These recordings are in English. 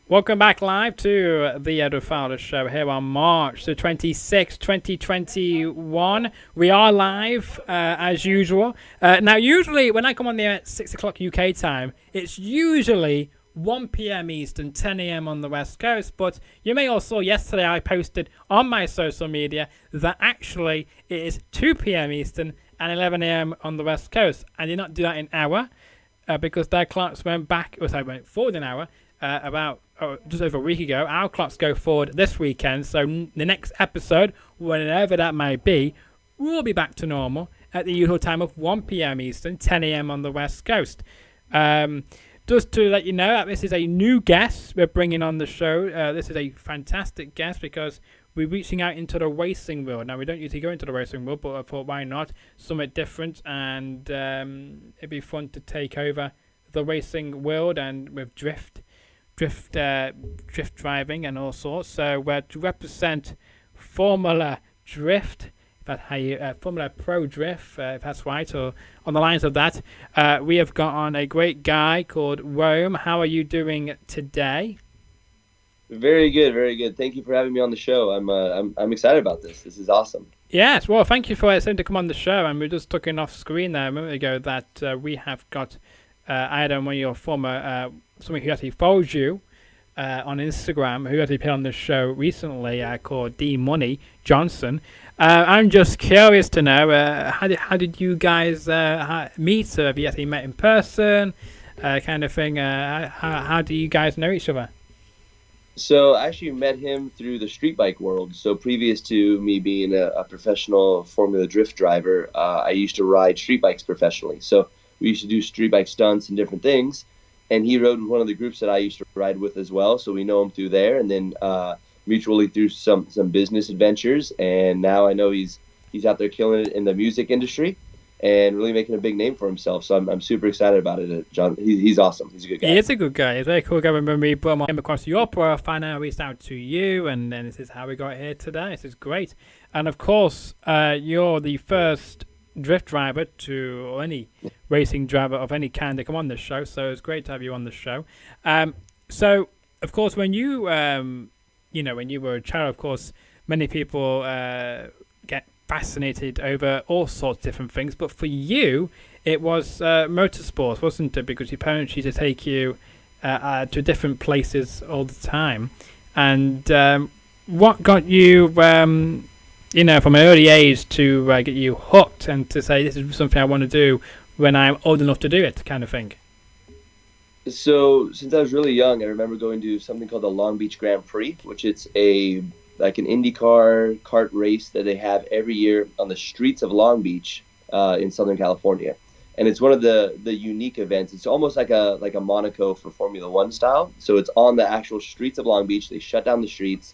Welcome back live to the Edward Fowler Show here on March the 26th, 2021. We are live as usual. Now, usually when I come on the air at 6 o'clock UK time, it's usually 1 p.m. Eastern, 10 a.m. on the West Coast. But you may also saw yesterday I posted on my social media that actually it is 2 p.m. Eastern and 11 a.m. on the West Coast. I did not do that in hour because their clocks went went forward an hour about just over a week ago. Our clocks go forward this weekend, so the next episode, whenever that may be, will be back to normal at the usual time of 1 p.m. Eastern, 10 a.m. on the West Coast. Just to let you know that this is a new guest we're bringing on the show. This is a fantastic guest because we're reaching out into the racing world. Now, we don't usually go into the racing world, but I thought, why not? Something different, and it'd be fun to take over the racing world and with drift driving and all sorts. So we're to represent Formula Drift, if that's how you Formula Pro Drift, if that's right, or on the lines of that. We have got on a great guy called Rome. How are you doing today? Very good, very good. Thank you for having me on the show. I'm excited about this. This is awesome. Yes, well, thank you for asking to come on the show. And we were just talking off screen there a moment ago that we have got Adam, one of your former someone who actually follows you on Instagram, who actually appeared on the show recently, called D Money Johnson. I'm just curious to know how did you guys meet? Have you actually met in person, kind of thing? How do you guys know each other? So I actually met him through the street bike world. So previous to me being a professional Formula Drift driver, I used to ride street bikes professionally. So we used to do street bike stunts and different things. And he rode with one of the groups that I used to ride with as well. So we know him through there, and then mutually through some business adventures. And now I know he's out there killing it in the music industry and really making a big name for himself. So I'm super excited about it. John, he's awesome. He's a good guy. He is a good guy. He's a very cool guy. Remember me put him across your profile, and I reached out to you, and then this is how we got here today. This is great. And of course, you're the first drift driver or any racing driver of any kind to come on this show, so it's great to have you on the show. So of course, when you when you were a child, of course, many people get fascinated over all sorts of different things, but for you it was motorsports, wasn't it? Because your parents used to take you to different places all the time. And what got you from an early age to get you hooked and to say, this is something I want to do when I'm old enough to do it, kind of thing? So since I was really young, I remember going to something called the Long Beach Grand Prix, which it's an IndyCar kart race that they have every year on the streets of Long Beach in Southern California. And it's one of the unique events. It's almost like a Monaco for Formula One style. So it's on the actual streets of Long Beach. They shut down the streets,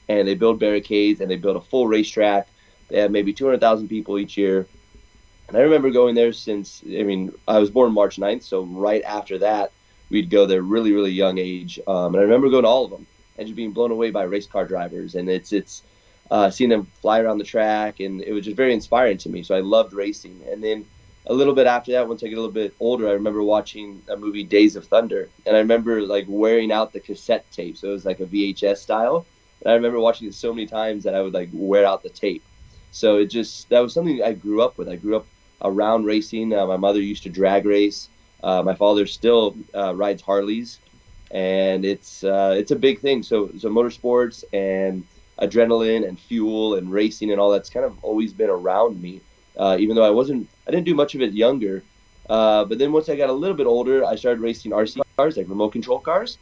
and they build barricades, and they build a full racetrack. They have maybe 200,000 people each year. And I remember going there I was born March 9th, so right after that, we'd go there really, really young age. And I remember going to all of them and just being blown away by race car drivers. And it's seeing them fly around the track, and it was just very inspiring to me. So I loved racing. And then a little bit after that, once I get a little bit older, I remember watching a movie, Days of Thunder. And I remember wearing out the cassette tape. So it was like a VHS style. And I remember watching it so many times that I would wear out the tape. So that was something I grew up with. I grew up around racing. My mother used to drag race. My father still rides Harleys, and it's a big thing. So motorsports and adrenaline and fuel and racing and all that's kind of always been around me. Even though I didn't do much of it younger. But then once I got a little bit older, I started racing RC cars, like remote control cars.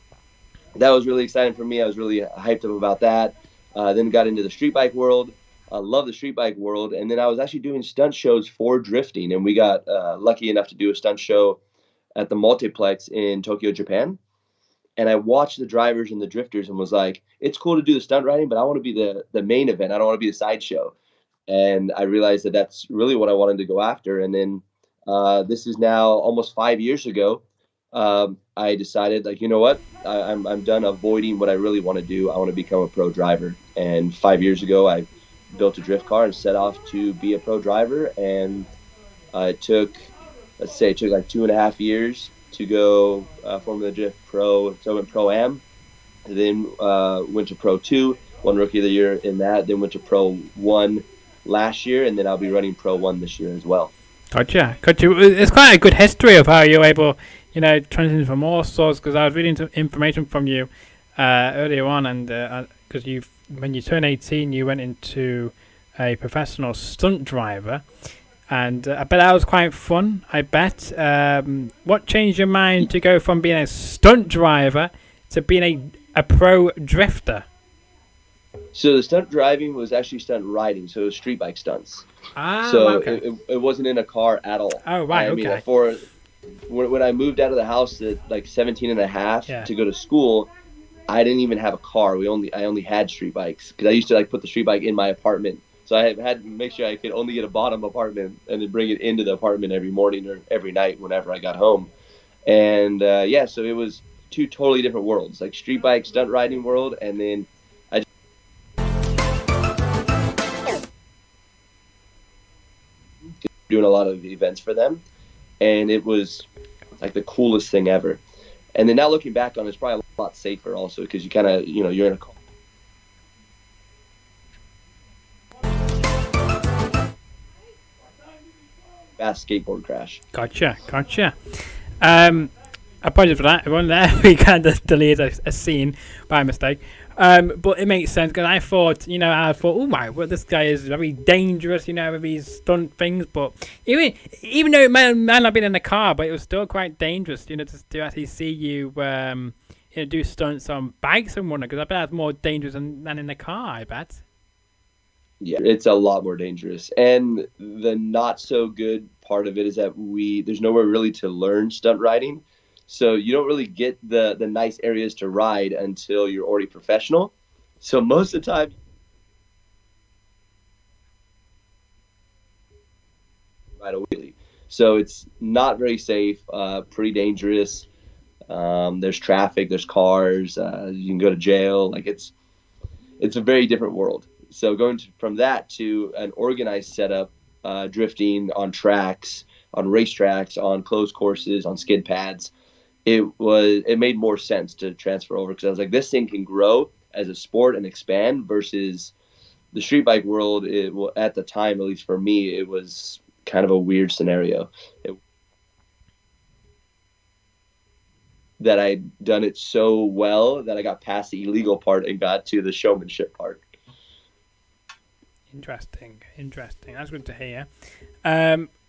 That was really exciting for me. I was really hyped up about that. Then got into the street bike world. I love the street bike world. And then I was actually doing stunt shows for drifting. And we got lucky enough to do a stunt show at the multiplex in Tokyo, Japan. And I watched the drivers and the drifters and was like, it's cool to do the stunt riding, but I want to be the main event. I don't want to be the sideshow. And I realized that that's really what I wanted to go after. And then this is now almost 5 years ago. I decided, you know what, I'm done avoiding what I really want to do. I want to become a pro driver. And 5 years ago, I built a drift car and set off to be a pro driver. And it took like 2.5 years to go Formula Drift Pro. So I went Pro-Am. Then went to Pro 2, won Rookie of the Year in that. Then went to Pro 1 last year, and then I'll be running Pro 1 this year as well. Gotcha. It's quite a good history of how you're able, transition from all sorts. Because I was reading some information from you earlier on, and because when you turned 18, you went into a professional stunt driver, and I bet that was quite fun. I bet. What changed your mind to go from being a stunt driver to being a pro drifter? So the stunt driving was actually stunt riding, so it was street bike stunts. Okay. it wasn't in a car at all. Oh, right, okay. When I moved out of the house at like 17 and a half to go to school, I didn't even have a car. I only had street bikes because I used to like put the street bike in my apartment. So I had to make sure I could only get a bottom apartment and then bring it into the apartment every morning or every night whenever I got home. And so it was two totally different worlds, like street bike stunt riding world, and then doing a lot of events for them, and it was like the coolest thing ever. And then now looking back on it, it's probably a lot safer also because you kind of, you're in a car. Fast skateboard crash. Gotcha. Apologies for that, everyone. There we kind of deleted a scene by mistake. But it makes sense because I thought, oh my, well, this guy is very dangerous, with these stunt things. But even though it might not have been in the car, but it was still quite dangerous, to actually see you, do stunts on bikes and whatnot. Because I bet that's more dangerous than in the car. I bet. Yeah, it's a lot more dangerous. And the not so good part of it is that there's nowhere really to learn stunt riding. So you don't really get the nice areas to ride until you're already professional. So most of the time, ride a wheelie. So it's not very safe, pretty dangerous. There's traffic, there's cars, you can go to jail. Like it's a very different world. So going from that to an organized setup, drifting on tracks, on racetracks, on closed courses, on skid pads, it made more sense to transfer over because I was like, this thing can grow as a sport and expand versus the street bike world. At the time, at least for me, it was kind of a weird scenario. That I'd done it so well that I got past the illegal part and got to the showmanship part. Interesting. That's good to hear.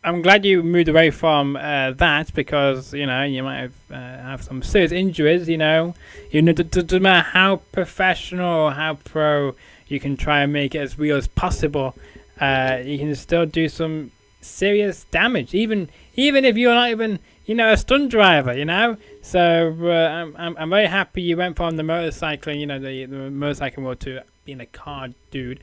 I'm glad you moved away from that because you might have some serious injuries. Doesn't matter how professional or how pro you can try and make it as real as possible. You can still do some serious damage, even if you're not even a stunt driver. So I'm very happy you went from the motorcycling, the motorcycle world to being a car dude.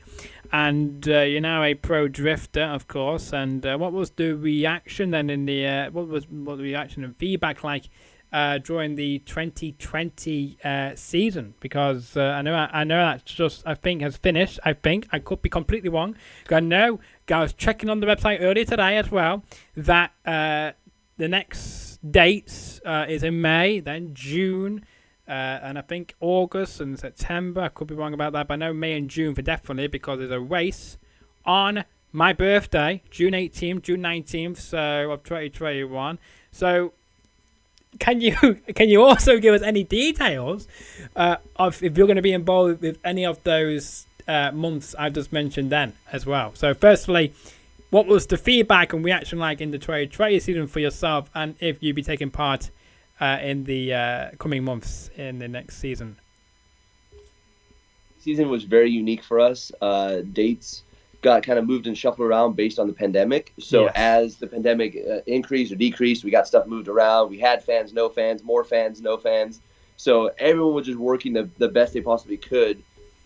And you're now a pro drifter, of course. And what was the reaction then in the what the reaction and feedback like during the 2020 season? Because I know that's I think has finished. I could be completely wrong. I know. I was checking on the website earlier today as well that the next dates is in May, then June. And I think August and September. I could be wrong about that, but I know May and June for definitely because there's a race on my birthday, June 18th, June 19th, so of 2021. So can you also give us any details of if you're going to be involved with any of those months I've just mentioned then as well? So firstly, what was the feedback and reaction like in the 2020 season for yourself, and if you'd be taking part in the coming months in the next season? Season was very unique for us. Dates got kind of moved and shuffled around based on the pandemic. So as the pandemic increased or decreased, we got stuff moved around. We had fans, no fans, more fans, no fans. So everyone was just working the best they possibly could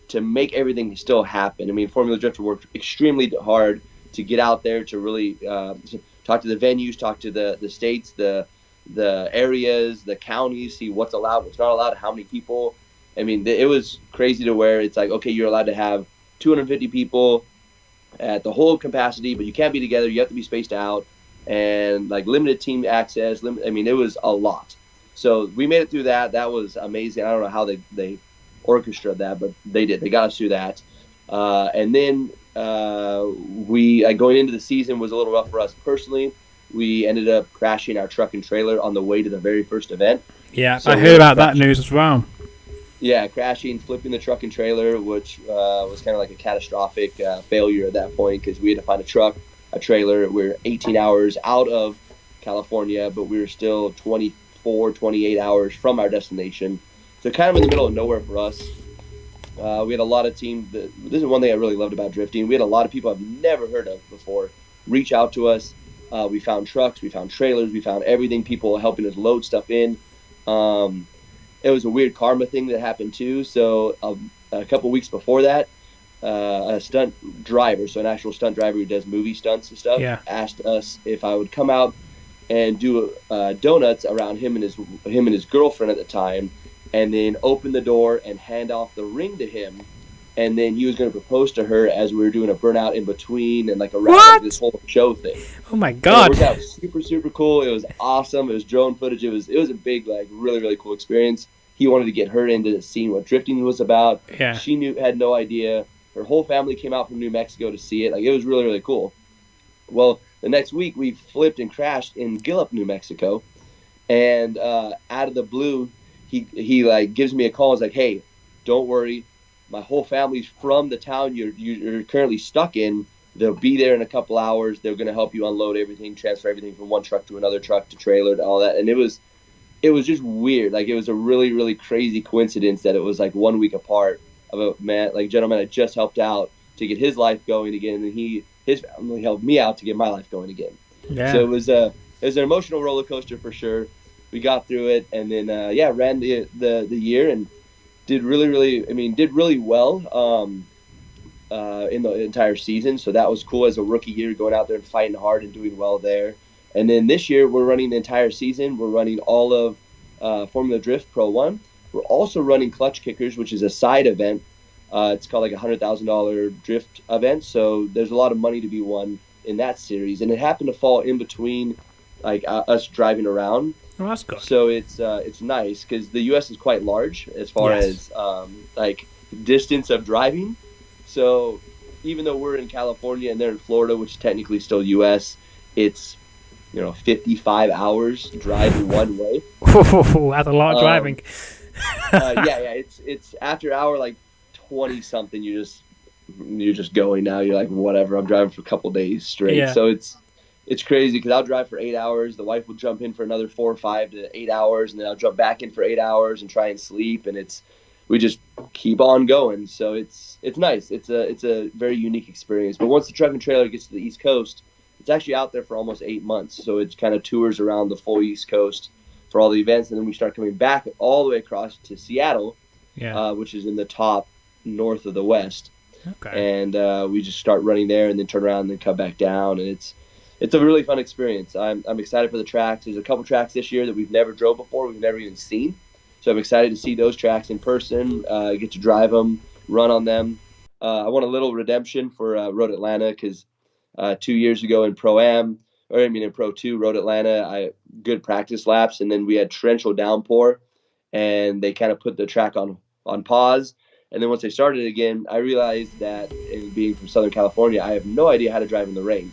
to make everything still happen. I mean, Formula Drifter worked extremely hard to get out there, to really to talk to the venues, talk to the states, the areas, the counties, see what's allowed, what's not allowed, how many people. I mean, it was crazy to where it's like, okay, you're allowed to have 250 people at the whole capacity, but you can't be together. You have to be spaced out, and like limited team access. I mean, it was a lot. So we made it through that. That was amazing. I don't know how they orchestrated that, but they did. They got us through that. And then going into the season was a little rough for us personally. We ended up crashing our truck and trailer on the way to the very first event. Yeah, so I heard about that news as well. Yeah, crashing, flipping the truck and trailer, which was kind of like a catastrophic failure at that point because we had to find a trailer. We're 18 hours out of California, but we were still 28 hours from our destination. So kind of in the middle of nowhere for us. We had a lot of teams. This is one thing I really loved about drifting. We had a lot of people I've never heard of before reach out to us. We found trucks, we found trailers, we found everything, people helping us load stuff in. It was a weird karma thing that happened too. So a couple weeks before that, a stunt driver, so an actual stunt driver who does movie stunts and stuff, asked us if I would come out and do donuts around him and his girlfriend at the time, and then open the door and hand off the ring to him. And then he was going to propose to her as we were doing a burnout in between and like around like, this whole show thing. Oh my God! And it worked out super, super cool. It was awesome. It was drone footage. It was a big, like, really, really cool experience. He wanted to get her into seeing what drifting was about. Yeah. She had no idea. Her whole family came out from New Mexico to see it. Like, it was really, really cool. Well, the next week we flipped and crashed in Gallup, New Mexico, and out of the blue, he like gives me a call. He's like, "Hey, don't worry. My whole family's from the town you're currently stuck in. They'll be there in a couple hours. They're going to help you unload everything, transfer everything from one truck to another truck to trailer to all that." And it was just weird. Like, it was a really, really crazy coincidence that it was like 1 week apart of a gentleman I just helped out to get his life going again, and his family helped me out to get my life going again. Yeah. So it was an emotional roller coaster for sure. We got through it, and then ran the year and did really well in the entire season. So that was cool as a rookie year, going out there and fighting hard and doing well there. And then this year we're running the entire season. We're running all of Formula Drift Pro 1. We're also running Clutch Kickers, which is a side event. It's called like a $100,000 drift event. So there's a lot of money to be won in that series. And it happened to fall in between like us driving around. Oh, that's good. So it's nice because the U.S. is quite large as far as like distance of driving. So even though we're in California and they're in Florida, which is technically still U.S., it's 55 hours driving one way. Oh, that's a lot of driving. It's after hour like 20 something. You're just going now. You're like, whatever. I'm driving for a couple days straight. Yeah. So it's crazy because I'll drive for 8 hours. The wife will jump in for another 4 or 5 to 8 hours, and then I'll jump back in for 8 hours and try and sleep. And we just keep on going. So it's nice. It's a very unique experience. But once the truck and trailer gets to the East Coast, it's actually out there for almost 8 months. So it kind of tours around the full East Coast for all the events, and then we start coming back all the way across to Seattle, which is in the top north of the West. Okay. And we just start running there, and then turn around and then come back down, and it's a really fun experience. I'm excited for the tracks. There's a couple tracks this year that we've never drove before, we've never even seen. So I'm excited to see those tracks in person, get to drive them, run on them. I want a little redemption for Road Atlanta because 2 years ago in in Pro 2, Road Atlanta, I good practice laps, and then we had torrential downpour, and they kind of put the track on pause. And then once they started again, I realized that, and being from Southern California, I have no idea how to drive in the rain,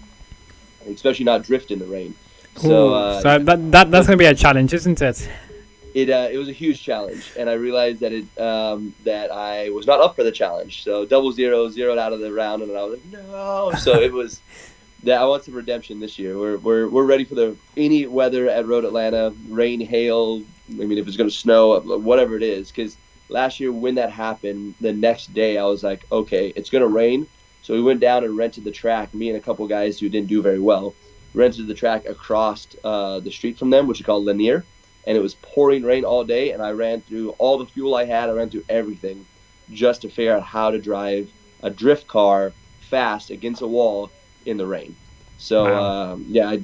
especially not drift in the rain. So that's going to be a challenge, isn't it? It was a huge challenge, and I realized that that I was not up for the challenge. So 0-0, zeroed out of the round, and I was like, no. So it was that I want some redemption this year. We're ready for any weather at Road Atlanta, rain, hail. I mean, if it's going to snow, whatever it is. Because last year when that happened, the next day I was like, okay, it's going to rain. So we went down and rented the track. Me and a couple guys who didn't do very well rented the track across the street from them, which is called Lanier. And it was pouring rain all day, and I ran through all the fuel I had. I ran through everything just to figure out how to drive a drift car fast against a wall in the rain. So, wow.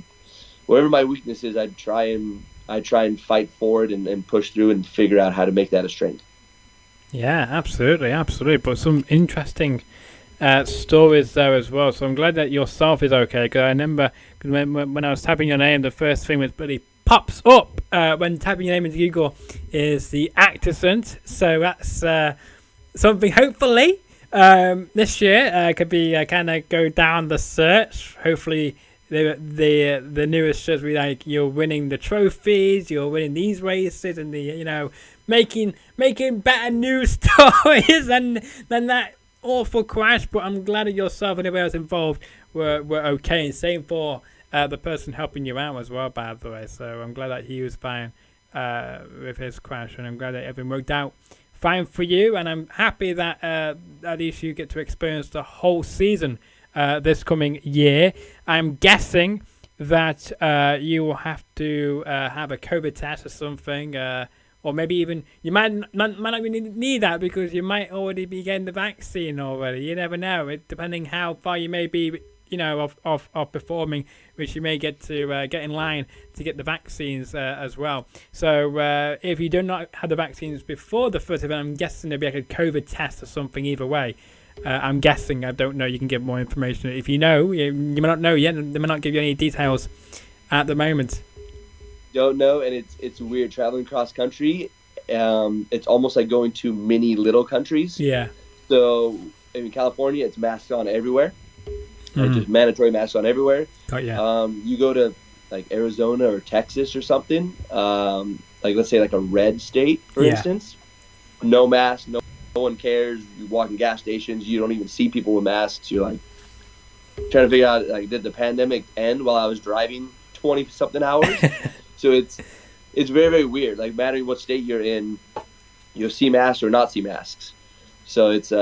Whatever my weakness is, I try and fight for it and push through and figure out how to make that a strength. Yeah, absolutely. But some interesting stories there as well. So I'm glad that yourself is okay, because I remember when I was typing your name, the first thing that really pops up when typing your name into Google is the accent. So that's something hopefully this year could be kind of go down the search. Hopefully the newest shirts will be like you're winning the trophies, you're winning these races, and making better news stories than that awful crash. But I'm glad that yourself and everyone else involved were okay, and same for the person helping you out as well, by the way. So I'm glad that he was fine with his crash, and I'm glad that everything worked out fine for you, and I'm happy that at least you get to experience the whole season this coming year. I'm guessing that you will have to have a COVID test or something, or maybe even you might not even need that, because you might already be getting the vaccine already. You never know, depending how far you may be, of performing, which you may get to get in line to get the vaccines as well. So if you do not have the vaccines before the first event, I'm guessing there'll be like a COVID test or something either way. I'm guessing. I don't know. You can get more information. If you know, you may not know yet. They may not give you any details at the moment. Don't know, and it's weird traveling cross country. It's almost like going to mini little countries. Yeah. So in California, it's masks on everywhere. Like just mandatory masks on everywhere. Oh, yeah. You go to like Arizona or Texas or something, like let's say like a red state, for instance, no mask, no one cares. You walk in gas stations, you don't even see people with masks. You're like trying to figure out, like, did the pandemic end while I was driving 20-something hours? So it's very, very weird. Like, mattering what state you're in, you'll see masks or not see masks. So it's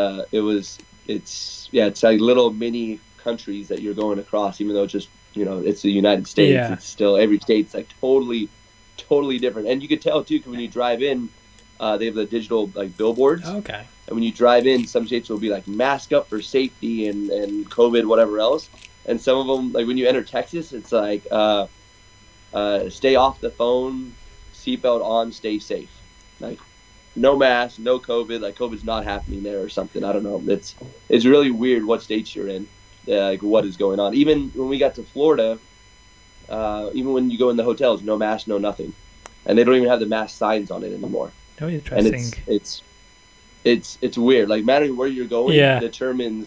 like little mini countries that you're going across, even though it's just, it's the United States. Yeah. It's still, every state's like totally different. And you could tell too, because when you drive in, they have the digital like billboards. Okay. And when you drive in, some states will be like mask up for safety and COVID, whatever else. And some of them, like when you enter Texas, it's like stay off the phone, seatbelt on, stay safe. Like no mask, no COVID. Like COVID's not happening there or something. I don't know. It's really weird what states you're in. Like what is going on. Even when we got to Florida, even when you go in the hotels, no mask, no nothing, and they don't even have the mask signs on it anymore. Oh, interesting. And it's weird. Like mattering where you're going determines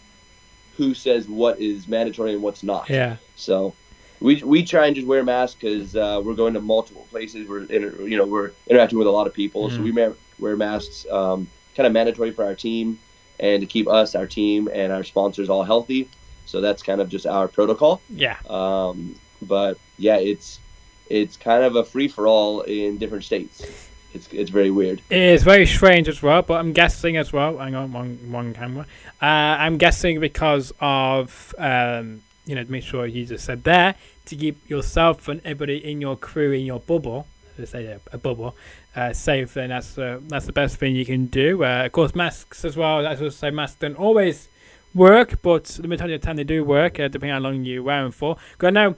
who says what is mandatory and what's not. Yeah. So we try and just wear masks because we're going to multiple places. We're interacting with a lot of people, so we wear masks. Kind of mandatory for our team and to keep us, our team, and our sponsors all healthy. So that's kind of just our protocol. Yeah. But yeah, it's kind of a free for all in different states. It's very weird. It is very strange as well, but I'm guessing as well. Hang on, one camera. I'm guessing because of to make sure you just said there to keep yourself and everybody in your crew in your bubble. Let's say a bubble safe. Then that's the best thing you can do. Of course, masks as well. As I say, masks don't always work, but the majority of the time they do work, depending on how long you wear them for. Because I know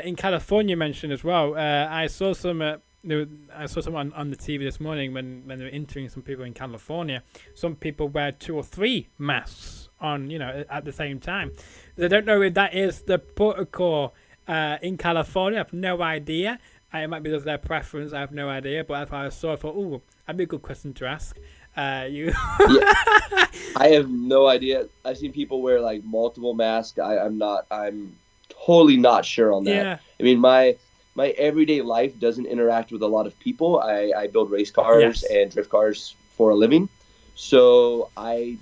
in California, you mentioned as well. I saw some on the TV this morning when they were interviewing some people in California. Some people wear 2 or 3 masks on, at the same time. I don't know if that is the protocol in California. I have no idea. It might be just their preference. I have no idea. But as I saw, I thought, that'd be a good question to ask. Yeah, I have no idea. I've seen people wear like multiple masks. I'm totally not sure on that. Yeah. I mean, my everyday life doesn't interact with a lot of people. I build race cars and drift cars for a living, so I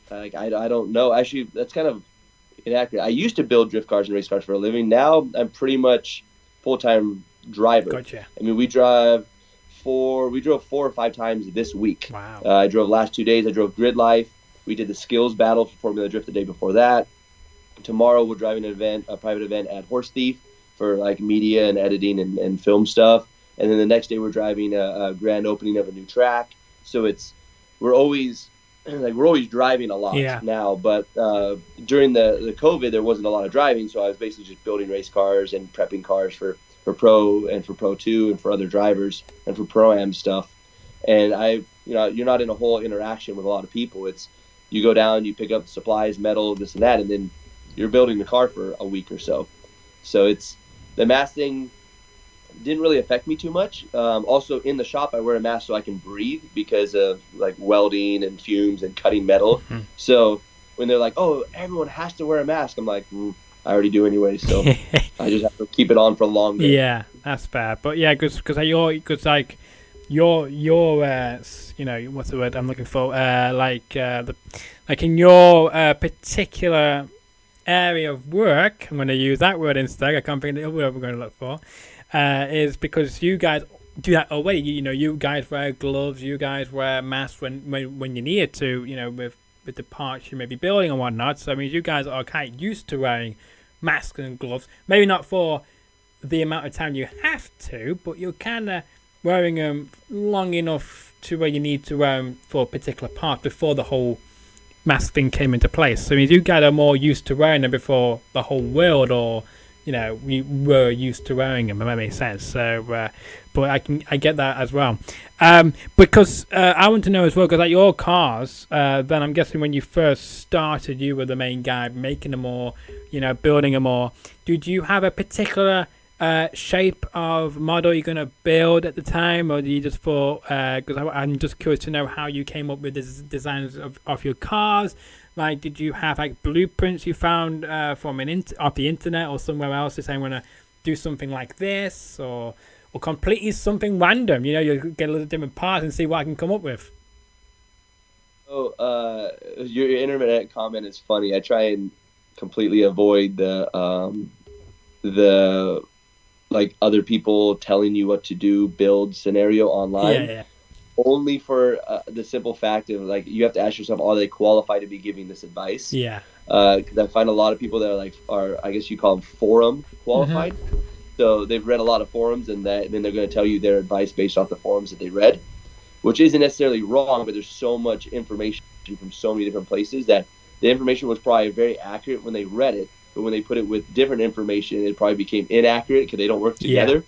don't know. Actually, that's kind of inaccurate. I used to build drift cars and race cars for a living. Now I'm pretty much full-time driver. Gotcha. I mean, we drove 4 or 5 times this week. Wow. I drove last 2 days. I drove Grid Life. We did the skills battle for Formula Drift the day before that. Tomorrow we're driving a private event at Horse Thief for like media and editing and film stuff. And then the next day we're driving a grand opening of a new track. So we're always driving a lot now. But during the COVID, there wasn't a lot of driving. So I was basically just building race cars and prepping cars for Pro and for Pro 2 and for other drivers and for Pro-Am stuff. And you're not in a whole interaction with a lot of people. It's you go down, you pick up supplies, metal, this and that, and then you're building the car for a week or so. So it's the mask thing. didn't really affect me too much. Also, in the shop, I wear a mask so I can breathe because of like welding and fumes and cutting metal. Mhm. So when they're like, "Oh, everyone has to wear a mask," I'm like, I already do anyway, so I just have to keep it on for longer. Yeah, that's fair. But yeah, because like your you know, what's the word I'm looking for? Like in your particular area of work, I'm going to use that word instead. I can't think of the other word we're going to look for. Is because you guys do that already. You know, you guys wear gloves, you guys wear masks when you need it to. You know, with the parts you may be building and whatnot. So I mean, you guys are kind of used to wearing masks and gloves. Maybe not for the amount of time you have to, but you're kind of wearing them long enough to where you need to wear them for a particular part before the whole mask thing came into place. So I mean, you guys are more used to wearing them before the whole world, or you know, we were used to wearing them. If that makes sense. So, but I get that as well. Because I want to know as well, because like your cars, then I'm guessing when you first started, you were the main guy making them all, you know, building them all. Did you have a particular shape of model you're gonna build at the time, or do you just thought? Because I'm just curious to know how you came up with the designs of your cars. Like, did you have like blueprints you found from off the internet or somewhere else to say I'm gonna do something like this, or completely something random? You know, you get a little different parts and see what I can come up with. Oh, your internet comment is funny. I try and completely avoid the like other people telling you what to do build scenario online. Yeah. Only for the simple fact of like you have to ask yourself, are they qualified to be giving this advice? Yeah. Because I find a lot of people that are I guess you call them forum qualified. Mm-hmm. So they've read a lot of forums, and then they're going to tell you their advice based off the forums that they read, which isn't necessarily wrong. But there's so much information from so many different places that the information was probably very accurate when they read it, but when they put it with different information, it probably became inaccurate because they don't work together.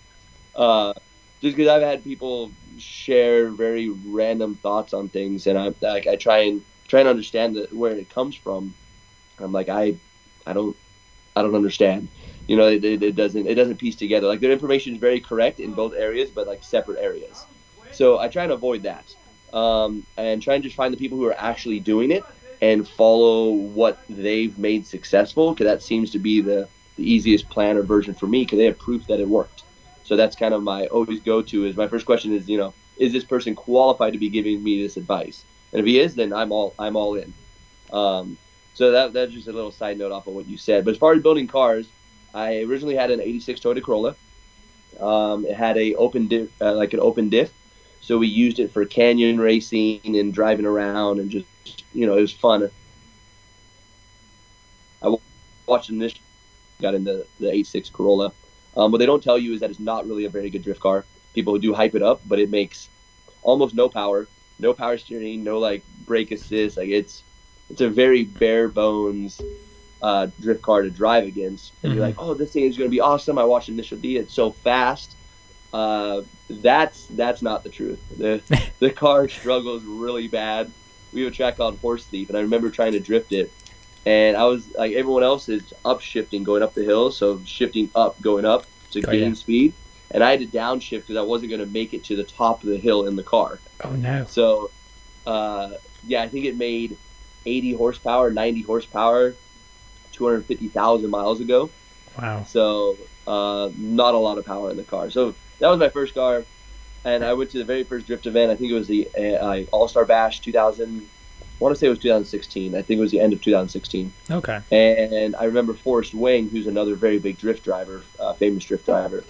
Yeah. Just because I've had people share very random thoughts on things, and I try and understand where it comes from. I'm like I don't understand. You know, it doesn't piece together. Like their information is very correct in both areas, but like separate areas. So I try and avoid that, and try and just find the people who are actually doing it and follow what they've made successful, because that seems to be the easiest plan or version for me, because they have proof that it worked. So that's kind of my always go-to. Is my first question is, you know, is this person qualified to be giving me this advice? And if he is, then I'm all in. So that's just a little side note off of what you said. But as far as building cars, I originally had an '86 Toyota Corolla. It had an open diff, so we used it for canyon racing and driving around, and just, you know, it was fun. I watched them this, got into the '86 Corolla. What they don't tell you is that it's not really a very good drift car. People do hype it up, but it makes almost no power steering, no like brake assist. Like it's a very bare bones drift car to drive against. And you're like, oh, this thing is going to be awesome. I watched Initial D. It's so fast. That's not the truth. The car struggles really bad. We have a track called Horse Thief, and I remember trying to drift it. And I was like, everyone else is upshifting going up the hill, so shifting up, going up to gain speed. And I had to downshift because I wasn't going to make it to the top of the hill in the car. Oh, no. So, I think it made 80 horsepower, 90 horsepower, 250,000 miles ago. Wow. So, not a lot of power in the car. So, that was my first car. And I went to the very first drift event. I think it was the All-Star Bash 2000. I want to say it was 2016. I think it was the end of 2016. Okay. And I remember Forrest Wang, who's another very big drift driver, famous drift driver.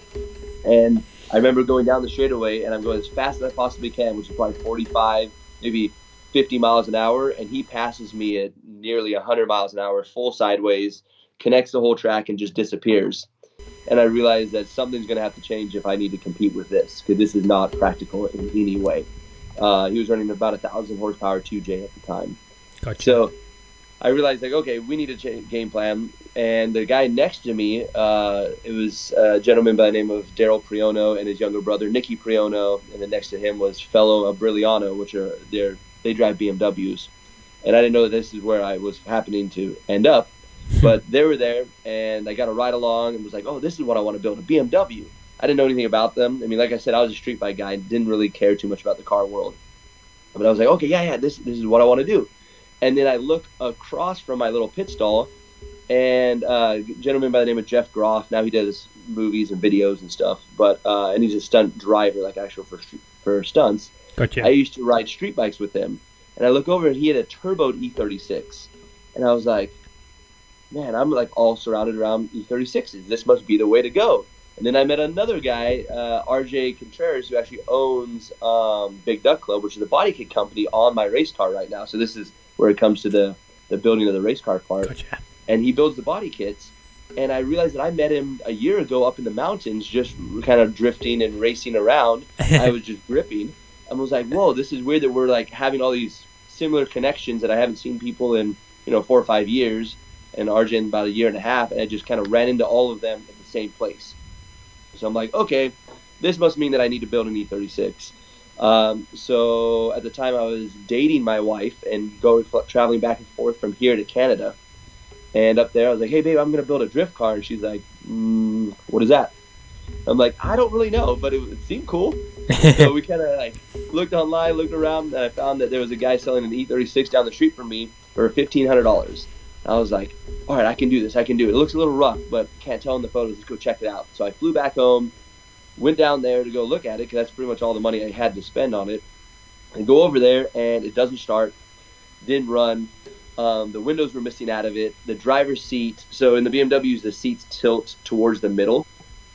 And I remember going down the straightaway, and I'm going as fast as I possibly can, which is probably 45, maybe 50 miles an hour. And he passes me at nearly 100 miles an hour, full sideways, connects the whole track, and just disappears. And I realized that something's going to have to change if I need to compete with this, because this is not practical in any way. He was running about 1,000 horsepower 2J at the time. Gotcha. So I realized, like, okay, we need a game plan. And the guy next to me, it was a gentleman by the name of Daryl Priono and his younger brother, Nicky Priono. And then next to him was fellow Abriliano, which are they drive BMWs. And I didn't know that this is where I was happening to end up. But they were there, and I got a ride along and was like, oh, this is what I want to build, a BMW. I didn't know anything about them. I mean, like I said, I was a street bike guy. Didn't really care too much about the car world. But I was like, okay, yeah, this is what I want to do. And then I look across from my little pit stall, and a gentleman by the name of Jeff Groff. Now he does movies and videos and stuff, but and he's a stunt driver, like actual for stunts. Gotcha. I used to ride street bikes with him, and I look over and he had a turboed E36, and I was like, man, I'm like all surrounded around E36s. This must be the way to go. And then I met another guy, RJ Contreras, who actually owns Big Duck Club, which is a body kit company on my race car right now. So this is where it comes to the building of the race car part. Gotcha. And he builds the body kits. And I realized that I met him a year ago up in the mountains, just kind of drifting and racing around. I was just gripping. I was like, whoa, this is weird that we're like having all these similar connections that I haven't seen people in, 4 or 5 years, and RJ in about a year and a half. And I just kind of ran into all of them at the same place. So I'm like, okay, this must mean that I need to build an E36. So at the time I was dating my wife and traveling back and forth from here to Canada. And up there I was like, hey, babe, I'm going to build a drift car. And she's like, what is that? I'm like, I don't really know, but it seemed cool. So we kind of like looked online, looked around, and I found that there was a guy selling an E36 down the street from me for $1,500. I was like, all right, I can do this. I can do it. It looks a little rough, but can't tell in the photos. Let's go check it out. So I flew back home, went down there to go look at it because that's pretty much all the money I had to spend on it. And go over there, and it doesn't start, didn't run. The windows were missing out of it. The driver's seat, so in the BMWs, the seats tilt towards the middle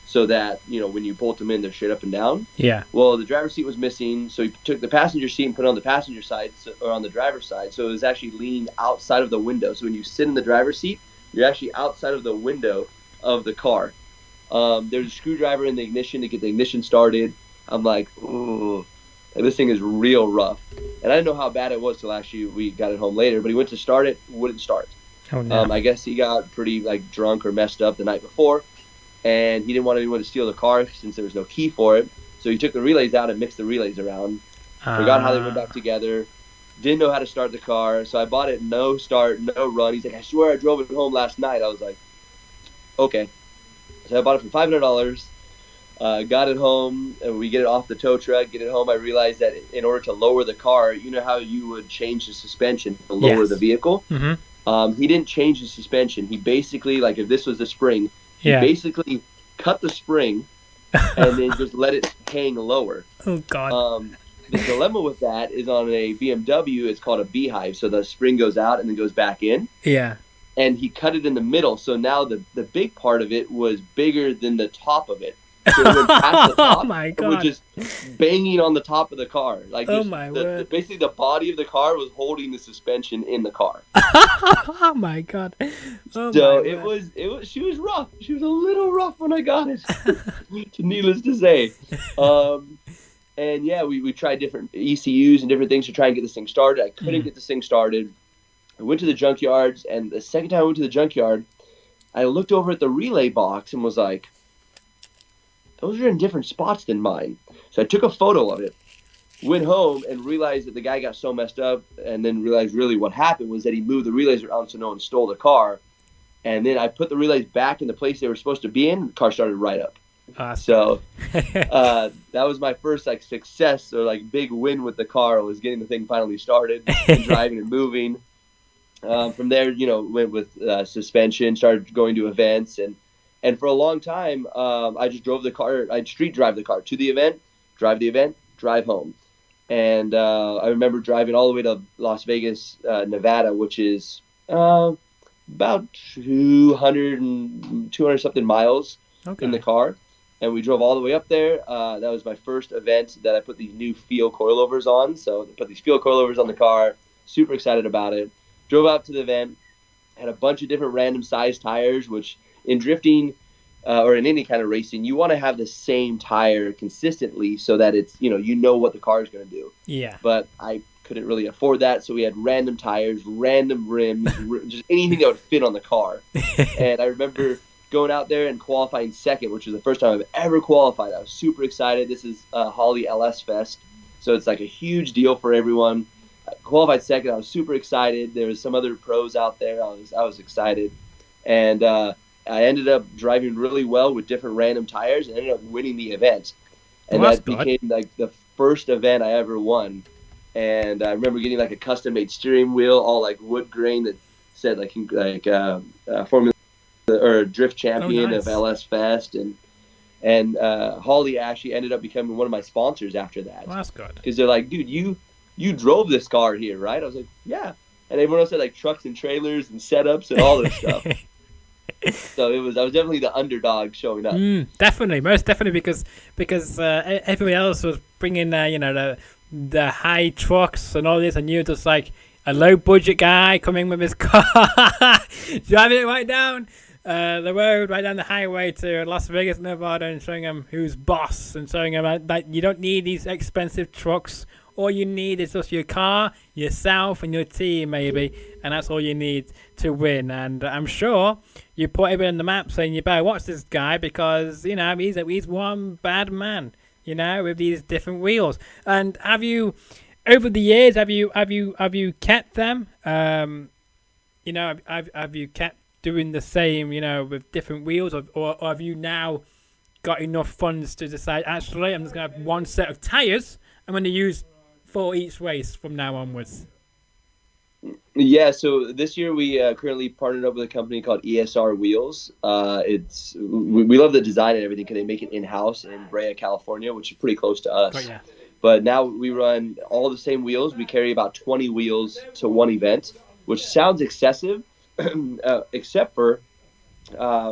so that, when you bolt them in, they're straight up and down. Yeah. Well, the driver's seat was missing, so he took the passenger seat and put it on the passenger side, or on the driver's side, so it was actually leaning outside of the window. So when you sit in the driver's seat, you're actually outside of the window of the car. There's a screwdriver in the ignition to get the ignition started. I'm like, ooh, this thing is real rough. And I didn't know how bad it was till actually we got it home later, but he went to start it, wouldn't start. Oh, no. I guess he got pretty drunk or messed up the night before, and he didn't want anyone to steal the car since there was no key for it. So he took the relays out and mixed the relays around. Forgot how they went back together. Didn't know how to start the car. So I bought it no start, no run. He's like, I swear I drove it home last night. I was like, okay. So I bought it for $500. Got it home, and we get it off the tow truck, get it home. I realized that in order to lower the car, you know how you would change the suspension to lower the vehicle? Mm-hmm. He didn't change the suspension. He basically, if this was the spring, he basically cut the spring and then just let it hang lower. Oh, God. The dilemma with that is on a BMW, it's called a beehive. So the spring goes out and then goes back in. Yeah. And he cut it in the middle. So now the big part of it was bigger than the top of it. So it went past the top, oh, my God. and we're just banging on the top of the car. Basically, the body of the car was holding the suspension in the car. Oh, my God. Oh, so my it God. was, she was rough. She was a little rough when I got it, needless to say. And yeah, we tried different ECUs and different things to try and get this thing started. I couldn't get this thing started. I went to the junkyards, and the second time I went to the junkyard, I looked over at the relay box and was like, those are in different spots than mine. So I took a photo of it, went home, and realized that the guy got so messed up, and then realized really what happened was that he moved the relays around so no one stole the car. And then I put the relays back in the place they were supposed to be in. The car started right up. Awesome. So that was my first success or big win with the car, was getting the thing finally started and driving and moving. From there, went with suspension, started going to events, and for a long time, I just drove the car. I'd street drive the car to the event, drive home. And I remember driving all the way to Las Vegas, Nevada, which is about 200 something miles in the car. And we drove all the way up there. That was my first event that I put these new Feel coilovers on. So I put these Feel coilovers on the car. Super excited about it. Drove out to the event. Had a bunch of different random size tires, which in drifting or in any kind of racing, you want to have the same tire consistently so that it's, you know what the car is going to do. Yeah. But I couldn't really afford that. So we had random tires, random rims, just anything that would fit on the car. And I remember going out there and qualifying second, which was the first time I've ever qualified. I was super excited. This is Holly LS Fest, so it's a huge deal for everyone. I qualified second. I was super excited. There was some other pros out there. I was excited, and I ended up driving really well with different random tires and ended up winning the event. And Well, that's that good. became like the first event I ever won. And I remember getting like a custom made steering wheel, all like wood grain that said Formula or Drift Champion of nice. LS Fest, and Holly actually ended up becoming one of my sponsors after that. Well, that's good. Because they're like, dude, you drove this car here, right? I was like, yeah. And everyone else had like trucks and trailers and setups and all this stuff. So I was definitely the underdog showing up. Definitely, most definitely, because everybody else was bringing the high trucks and all this, and you're just like a low budget guy coming with his car, driving it right down the road, right down the highway to Las Vegas, Nevada, and showing them who's boss, and showing them that you don't need these expensive trucks. All you need is just your car, yourself, and your team, maybe, and that's all you need to win. And I'm sure you put it in the map saying you better watch this guy because he's one bad man, with these different wheels. And have you, over the years, have you kept them? Have you kept doing the same, with different wheels, or have you now got enough funds to decide, actually, I'm just gonna have one set of tires I'm going to use for each race from now onwards? Yeah, so this year we currently partnered up with a company called Esr Wheels. We love the design and everything because they make it in-house in Brea, California, which is pretty close to us. Oh, yeah. But now we run all the same wheels. We carry about 20 wheels to one event, which sounds excessive, except for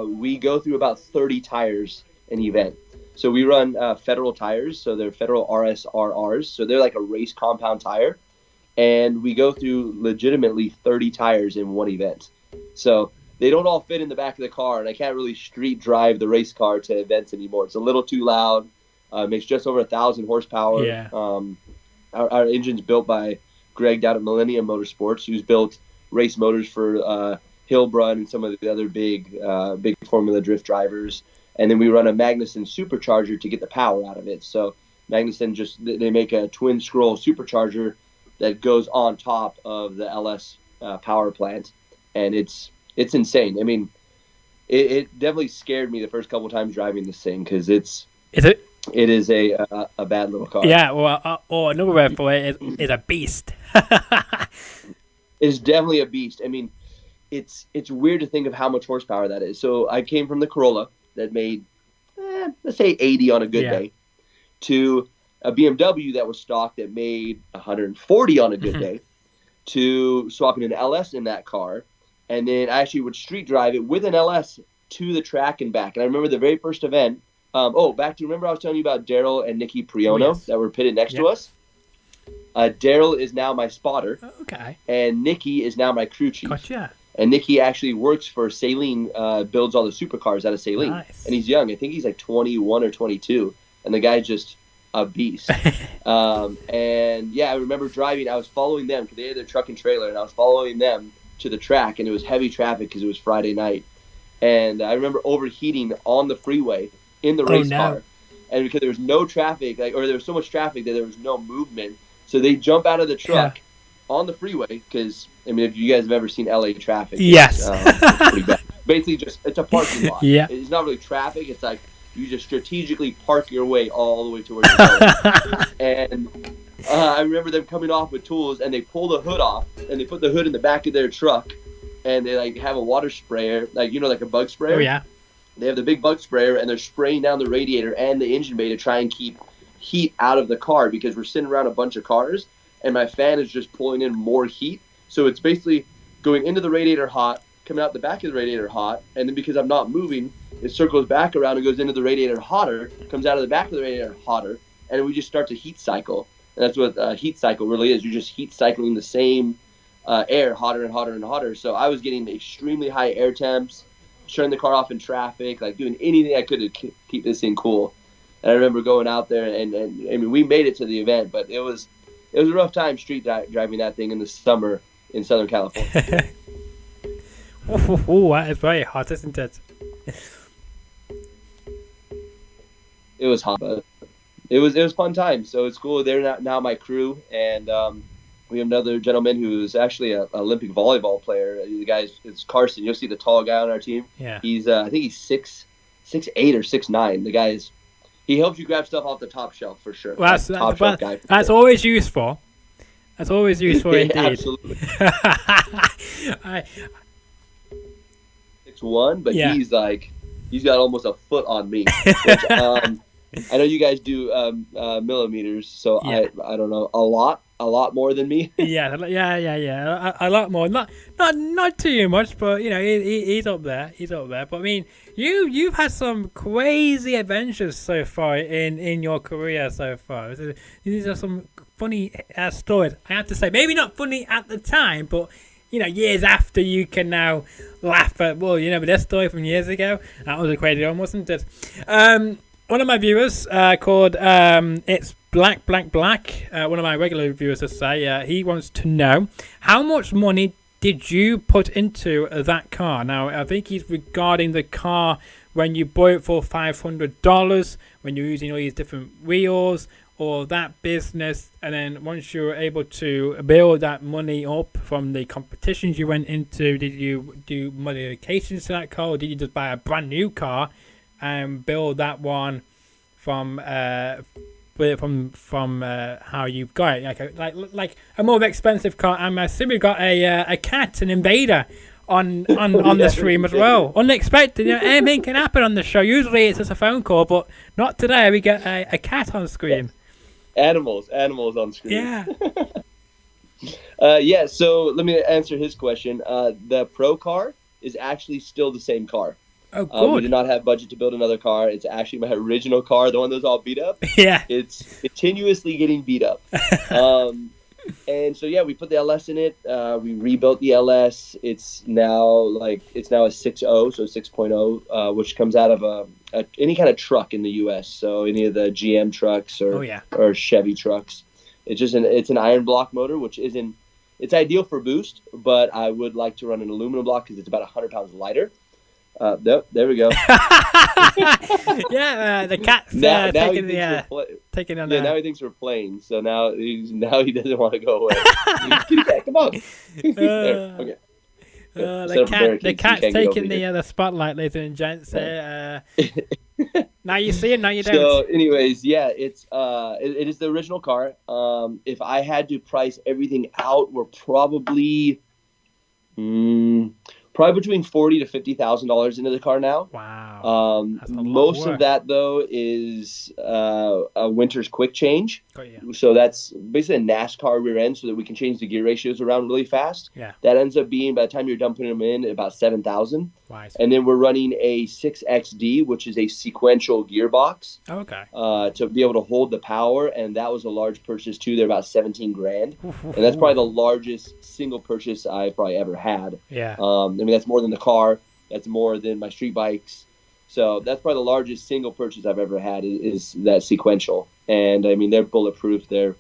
we go through about 30 tires an event. So we run Federal tires, so they're Federal RSRRs, so they're like a race compound tire. And we go through legitimately 30 tires in one event. So they don't all fit in the back of the car, and I can't really street drive the race car to events anymore. It's a little too loud. Makes just over 1,000 horsepower. Yeah. Our engine's built by Greg down at Millennium Motorsports, who's built race motors for Hillbrun and some of the other big Formula Drift drivers. And then we run a Magnuson supercharger to get the power out of it. So Magnuson they make a twin scroll supercharger that goes on top of the LS power plant, and it's insane. I mean, it definitely scared me the first couple times driving this thing because it is a bad little car. Yeah, or another word for it is a beast. It's definitely a beast. I mean, it's weird to think of how much horsepower that is. So I came from the Corolla that made, let's say 80 on a good day, to a BMW that was stock that made 140 on a good day, to swapping an LS in that car. And then I actually would street drive it with an LS to the track and back. And I remember the very first event. Remember I was telling you about Daryl and Nikki Priono that were pitted next to us? Daryl is now my spotter. Okay. And Nikki is now my crew chief. Gotcha. And Nikki actually works for Saline, builds all the supercars out of Saline. Nice. And he's young. I think he's like 21 or 22. And the guy's just a beast. And yeah, I remember driving. I was following them because they had their truck and trailer, and I was following them to the track, and it was heavy traffic because it was Friday night. And I remember overheating on the freeway in the race car. And because there was no traffic, or there was so much traffic that there was no movement. So they jump out of the truck on the freeway because, I mean, if you guys have ever seen LA traffic, yes, it's pretty bad. Basically, it's a parking lot. Yeah. It's not really traffic. It's like you just strategically park your way all the way to where you're going. And I remember them coming off with tools, and they pull the hood off, and they put the hood in the back of their truck, and they like have a water sprayer, like a bug sprayer. Oh yeah. They have the big bug sprayer, and they're spraying down the radiator and the engine bay to try and keep heat out of the car because we're sitting around a bunch of cars, and my fan is just pulling in more heat. So it's basically going into the radiator hot, coming out the back of the radiator hot, and then because I'm not moving, it circles back around and goes into the radiator hotter, comes out of the back of the radiator hotter, and we just start to heat cycle. And that's what a heat cycle really is. You're just heat cycling the same air hotter and hotter and hotter. So I was getting extremely high air temps, shutting the car off in traffic, like doing anything I could to keep this thing cool. And I remember going out there, and I mean, we made it to the event, but it was a rough time street driving that thing in the summer in Southern California. Oh, that is very hot, isn't it? It was hot, but it was fun time. So it's cool. They're now my crew, and We have another gentleman who's actually an Olympic volleyball player. The guy's it's Carson. You'll see the tall guy on our team. Yeah. He's I think he's 6'8" or 6'9". The guy is he helps you grab stuff off the top shelf for sure. Well, that's always useful. That's always useful indeed. Absolutely. 6'1", but Yeah. he's got almost a foot on me. Which, I know you guys do millimeters, so Yeah. I don't know a lot more than me. Yeah. A lot more. Not too much, but you know, he's up there. He's up there. But I mean, you've had some crazy adventures so far in your career so far. These are some funny stories. I have to say, maybe not funny at the time, but you know, years after you can now laugh at. Well, you know, but that story from years ago, that was a crazy one, wasn't it? One of my viewers called it's Black. One of my regular viewers to say he wants to know how much money did you put into that car. Now I think he's regarding the car when you bought it for $500 when you're using all these different wheels or that business, and then once you were able to build that money up from the competitions you went into, did you do modifications to that car, or did you just buy a brand new car and build that one from how you've got it, like a more expensive car? And I see we've got a cat, an invader, on the stream as well. Unexpected, you know, anything can happen on the show. Usually it's just a phone call, but not today. We get a cat on screen. Animals on screen. Yeah. Yeah. So let me answer his question. The Pro car is actually still the same car. Oh, good. We did not have budget to build another car. It's actually my original car, the one that's all beat up. Yeah. It's continuously getting beat up. And so, yeah, we put the LS in it. We rebuilt the LS. It's now a 6.0, so 6.0, which comes out of any kind of truck in the U.S. So any of the GM trucks or Chevy trucks. It's an iron block motor, which it's ideal for boost, but I would like to run an aluminum block because it's about 100 pounds lighter. There we go. Yeah, the cat's taking on. Yeah, now he thinks we're playing, so now he doesn't want to go away. Come on. Okay. The cat's taking the spotlight, ladies and gents. Now you see it, now you don't. So, anyways, yeah, it is the original car. If I had to price everything out, we're probably between $40,000 to $50,000 into the car now. Wow. Most of that though is a winter's quick change. Oh, yeah. So that's basically a NASCAR rear end, so that we can change the gear ratios around really fast. Yeah. That ends up being, by the time you're done putting them in, about $7,000. Wise. And then we're running a 6XD, which is a sequential gearbox. Okay. To be able to hold the power, and that was a large purchase too. They're about $17,000, and that's probably the largest single purchase I've probably ever had. Yeah. I mean, that's more than the car. That's more than my street bikes. So that's probably the largest single purchase I've ever had is that sequential. And I mean, they're bulletproof. They're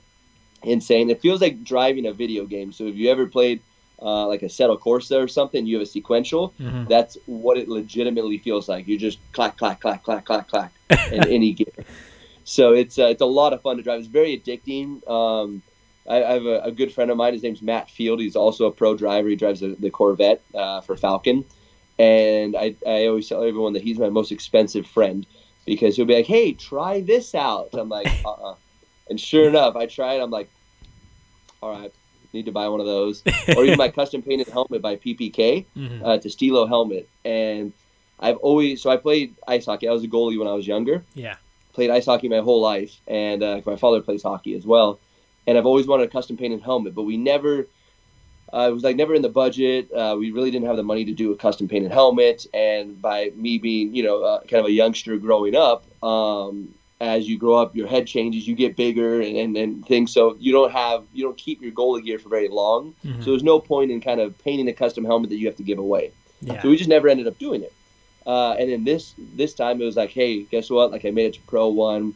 insane. It feels like driving a video game. So if you ever played like a Settle Corsa or something, you have a sequential. Mm-hmm. That's what it legitimately feels like. You just clack, clack, clack, clack, clack, clack in any gear. So it's a lot of fun to drive. It's very addicting. I have a good friend of mine. His name's Matt Field. He's also a pro driver. He drives the Corvette for Falcon. And I always tell everyone that he's my most expensive friend, because he'll be like, hey, try this out. I'm like, And sure enough, I tried. I'm like, all right, need to buy one of those. Or even my custom painted helmet by PPK, to Stilo helmet. And I played ice hockey. I was a goalie when I was younger. Yeah. Played ice hockey my whole life. And my father plays hockey as well. And I've always wanted a custom painted helmet, but we never, it was like never in the budget. We really didn't have the money to do a custom painted helmet. And by me being, kind of a youngster growing up, as you grow up, your head changes, you get bigger and things. So you don't keep your goalie gear for very long. Mm-hmm. So there's no point in kind of painting a custom helmet that you have to give away. Yeah. So we just never ended up doing it. And then this time it was like, hey, guess what? Like I made it to Pro 1.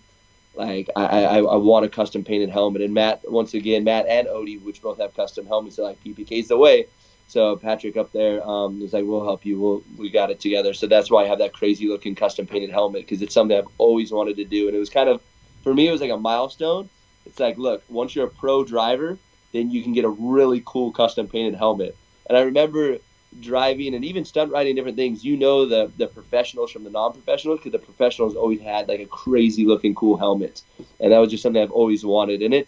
Like I want a custom painted helmet, and Matt and Odie, which both have custom helmets, are like PPK's the way. So Patrick up there was like, we'll help you. We got it together. So that's why I have that crazy looking custom painted helmet, because it's something I've always wanted to do, and it was kind of, for me, it was like a milestone. It's like, look, once you're a pro driver, then you can get a really cool custom painted helmet. And I remember driving and even stunt riding different things. You know the professionals from the non-professionals, because the professionals always had like a crazy looking cool helmet, and that was just something I've always wanted. And it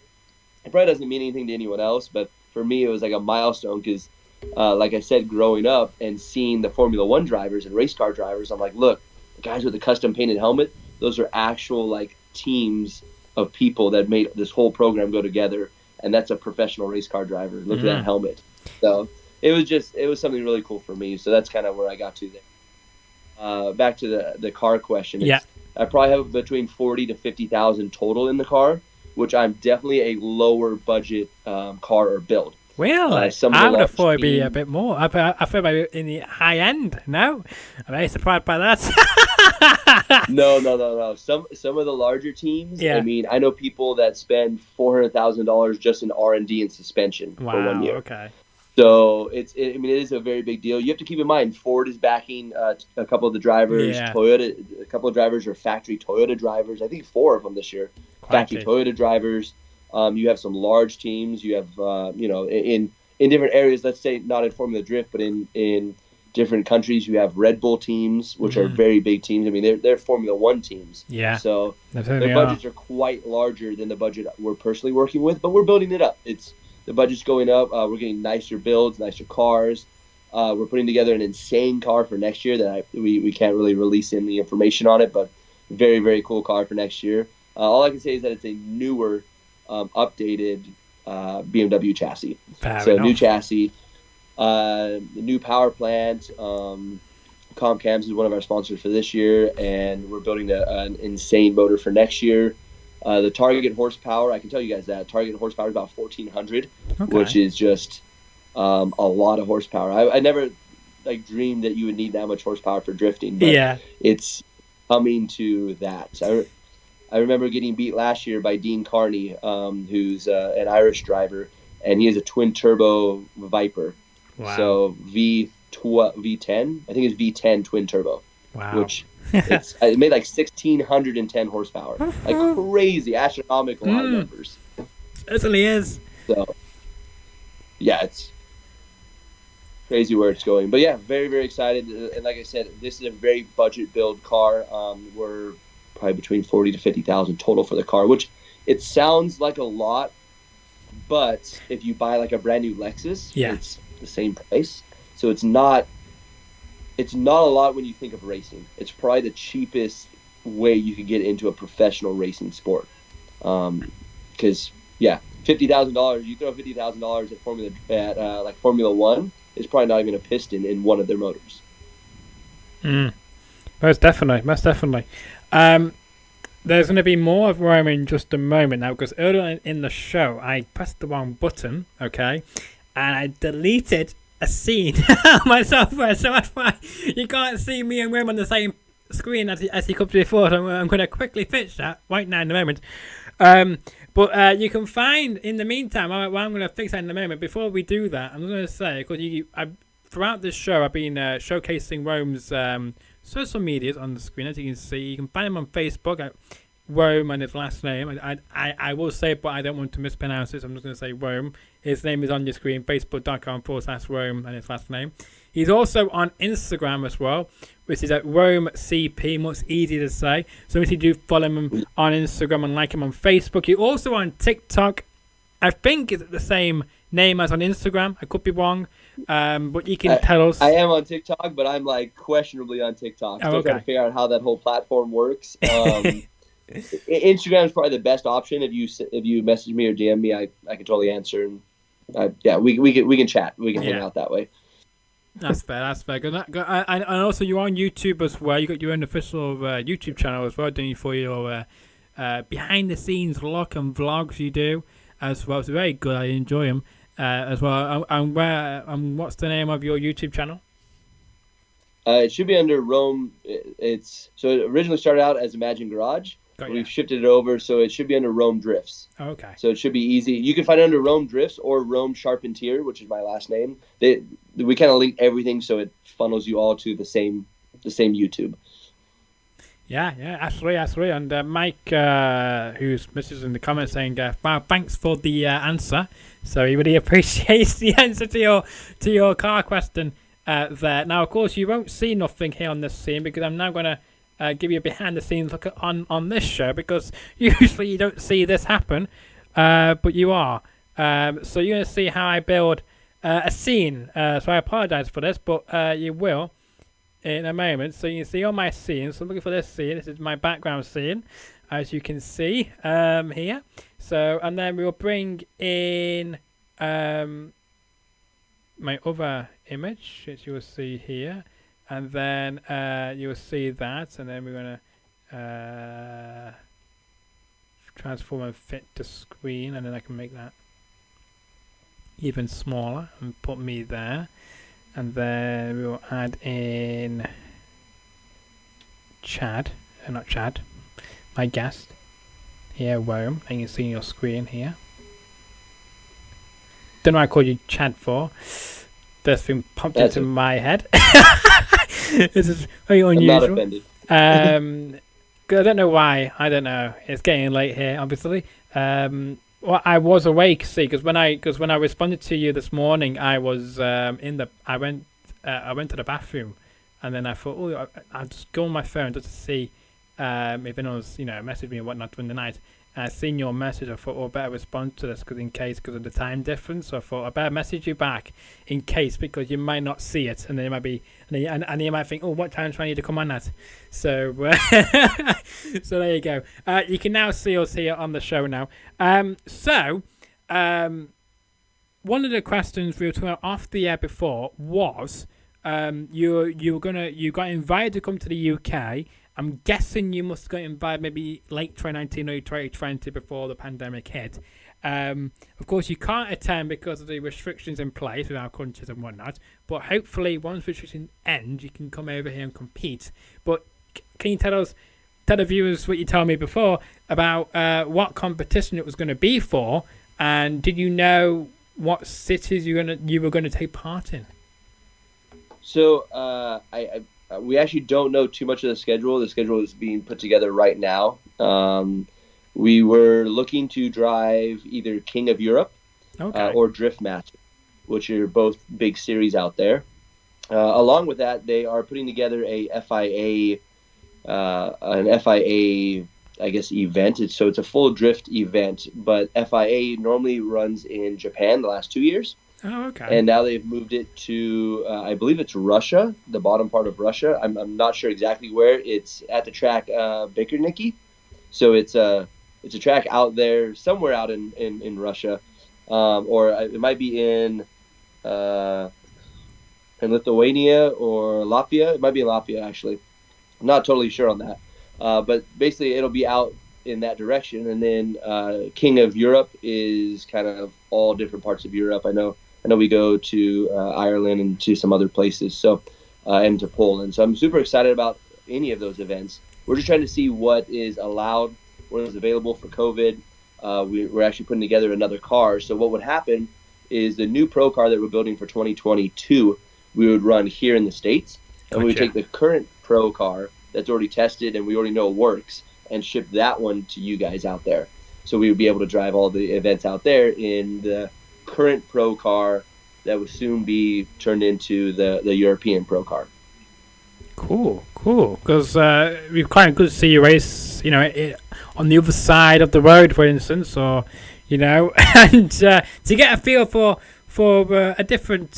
probably doesn't mean anything to anyone else, but for me it was like a milestone because, like I said, growing up and seeing the Formula One drivers and race car drivers, I'm like, look, the guys with the custom painted helmet, those are actual like teams of people that made this whole program go together, and that's a professional race car driver. Look at that helmet. So it was something really cool for me. So that's kind of where I got to there. Back to the car question. I probably have between 40 to 50,000 total in the car, which I'm definitely a lower budget car or build. Well, I would have thought it'd be a bit more. I feel like in the high end. No, I'm very surprised by that. No. Some of the larger teams. I mean, I know people that spend $400,000 just in R&D and suspension for 1 year. Okay. So it is a very big deal. You have to keep in mind Ford is backing a couple of the drivers. Toyota, a couple of drivers are factory Toyota drivers. I think 4 of them this year. Factory Toyota drivers. You have some large teams. You have in different areas. Let's say not in Formula Drift, but in different countries, you have Red Bull teams, which are very big teams. I mean, they're Formula One teams. Yeah. So their budgets are quite larger than the budget we're personally working with, but we're building it up. The budget's going up. We're getting nicer builds, nicer cars. We're putting together an insane car for next year that we can't really release any information on it, but very, very cool car for next year. All I can say is that it's a newer, updated BMW chassis. New chassis, new power plant. Comcams is one of our sponsors for this year, and we're building an insane motor for next year. The target horsepower, I can tell you guys that target horsepower is about 1,400, which is just a lot of horsepower. I never dreamed that you would need that much horsepower for drifting, but it's coming to that. So I remember getting beat last year by Dean Carney, who's an Irish driver, and he has a twin turbo Viper. Wow. So V10, I think it's V10 twin turbo. Wow. Which it made like 1,610 horsepower. Like crazy, astronomical high numbers. It certainly is. So, yeah, it's crazy where it's going. But yeah, very, very excited. And like I said, this is a very budget build car. We're probably between 40 to 50,000 total for the car, which it sounds like a lot, but if you buy like a brand new Lexus, it's the same price. So it's not a lot when you think of racing. It's probably the cheapest way you could get into a professional racing sport. Because $50,000, you throw $50,000 at like Formula One, it's probably not even a piston in one of their motors. Most definitely. There's going to be more of Rome in just a moment now, because earlier in the show I pressed the wrong button, and I deleted a scene my software, so that's why you can't see me and Rome on the same screen as he comes before. So I'm going to quickly fix that right now in a moment. But you can find, in the meantime, I'm going to fix that in a moment. Before we do that, I'm going to say, because throughout this show I've been showcasing Rome's social medias on the screen. As you can see, you can find him on Facebook at Rome and his last name. I will say it, but I don't want to mispronounce it, so I'm just going to say Rome. His name is on your screen, facebook.com/Rome and his last name. He's also on Instagram as well, which is at RomeCP, much easier to say. So if you do follow him on Instagram and like him on Facebook. You're also on TikTok. I think it's the same name as on Instagram. I could be wrong. But you can tell us. I am on TikTok, but I'm like questionably on TikTok. Still trying to figure out how that whole platform works. Instagram is probably the best option. If you message me or DM me, I can totally answer. And we can chat. We can hang out that way. That's fair. And also you're on YouTube as well. You got your own official YouTube channel as well, doing for your behind the scenes look and vlogs you do as well. It's very good. I enjoy them. As well, and what's the name of your YouTube channel? It should be under Rome. It originally started out as Imagine Garage. We've shifted it over, so it should be under Rome Drifts. Okay. So it should be easy. You can find it under Rome Drifts or Rome Charpentier, which is my last name. We kind of link everything, so it funnels you all to the same YouTube. Yeah, absolutely. And Mike, who's messages in the comments saying, "Wow, thanks for the answer." So he really appreciates the answer to your car question there. Now, of course, you won't see nothing here on this scene because I'm now going to give you a behind the scenes look on this show, because usually you don't see this happen, but you are. So you're going to see how I build a scene. So I apologize for this, but you will in a moment. So you can see all my scenes. So I'm looking for this scene. This is my background scene, as you can see here. So, and then we'll bring in my other image, which you will see here, and then you will see that, and then we're going to transform and fit the screen, and then I can make that even smaller and put me there. And then we will add in Chad, not Chad, my guest here, Rome. And you can see on your screen here. Don't know what I called you Chad for. That's been pumped into my head. This is very unusual. I'm not offended. I don't know why. I don't know. It's getting late here, obviously. Well, I was awake, see, because when I responded to you this morning, I was I went to the bathroom, and then I thought, oh, I'll just go on my phone just to see if anyone's messaged me and whatnot during the night. And I seen your message. I thought, oh, I better respond to this because of the time difference. So I thought I better message you back in case, because you might not see it, and then you might be and you might think, oh, what time do I need to come on that? So so there you go. You can now see us here on the show now. So one of the questions we were talking about off the air before was you got invited to come to the UK. I'm guessing you must have got invited maybe late 2019 or 2020 before the pandemic hit. Of course, you can't attend because of the restrictions in place with our countries and whatnot. But hopefully, once restrictions end, you can come over here and compete. But can you tell the viewers what you told me before about what competition it was going to be for, and did you know what cities you were going to take part in? So we actually don't know too much of the schedule. The schedule is being put together right now. We were looking to drive either King of Europe or Drift Master, which are both big series out there. Along with that, they are putting together an FIA, I guess, event. It's a full drift event, but FIA normally runs in Japan the last 2 years. Oh, okay. And now they've moved it to, I believe it's Russia, the bottom part of Russia. I'm not sure exactly where. It's at the track Bikerniki. So it's a track out there, somewhere out in Russia. Or it might be in Lithuania or Latvia. It might be in Latvia, actually. I'm not totally sure on that. But basically, it'll be out in that direction. And then King of Europe is kind of all different parts of Europe. I know we go to Ireland and to some other places, so and to Poland. So I'm super excited about any of those events. We're just trying to see what is allowed, what is available for COVID. We're actually putting together another car. So what would happen is the new pro car that we're building for 2022, we would run here in the States. And we would take the current pro car that's already tested and we already know it works and ship that one to you guys out there. So we would be able to drive all the events out there in the current pro car that would soon be turned into the European pro car. Cool. Because we're quite good to see you race, on the other side of the road, for instance, or and to get a feel for a different,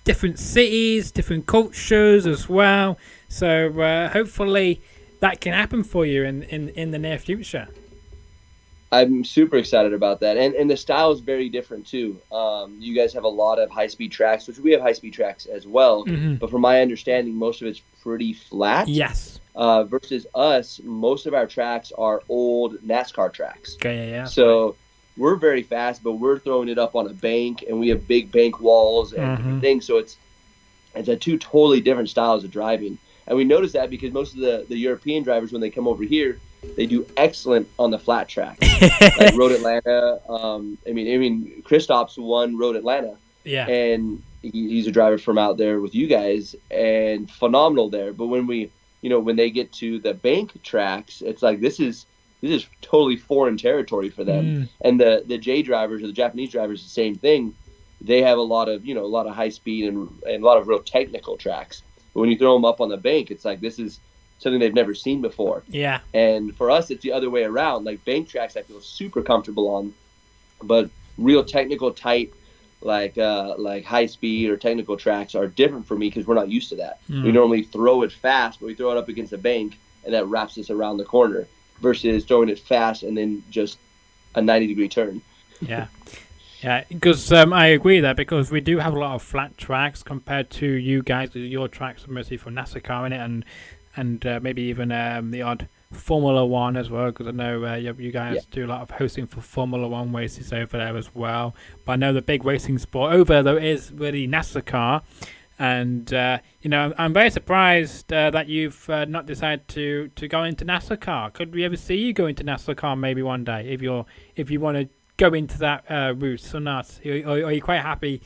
different cities, different cultures as well. So hopefully that can happen for you in the near future. I'm super excited about that. And the style is very different, too. You guys have a lot of high-speed tracks, which we have high-speed tracks as well. Mm-hmm. But from my understanding, most of it's pretty flat. Yes. Versus us, most of our tracks are old NASCAR tracks. Okay, yeah. So we're very fast, but we're throwing it up on a bank, and we have big bank walls and different things. So it's a two totally different styles of driving. And we notice that because most of the European drivers, when they come over here, they do excellent on the flat track. Like Road Atlanta. Kristaps won Road Atlanta. Yeah. And he's a driver from out there with you guys and phenomenal there. But when we when they get to the bank tracks, it's like this is totally foreign territory for them. And the J drivers or the Japanese drivers, the same thing. They have a lot of high speed and a lot of real technical tracks. But when you throw them up on the bank, it's like this is something they've never seen before. Yeah. And for us, it's the other way around. Like bank tracks, I feel super comfortable on, but real technical, tight, like high speed or technical tracks are different for me because we're not used to that. We normally throw it fast, but we throw it up against a bank, and that wraps us around the corner. Versus throwing it fast and then just a 90-degree turn. Yeah, because I agree there, because we do have a lot of flat tracks compared to you guys. Your tracks are mostly for NASCAR in it, and maybe even the odd Formula One as well, because I know you guys do a lot of hosting for Formula One races over there as well. But I know the big racing sport over there, though, is really NASCAR. And, I'm very surprised that you've not decided to go into NASCAR. Could we ever see you go into NASCAR maybe one day if you want to go into that route or not? Or are you quite happy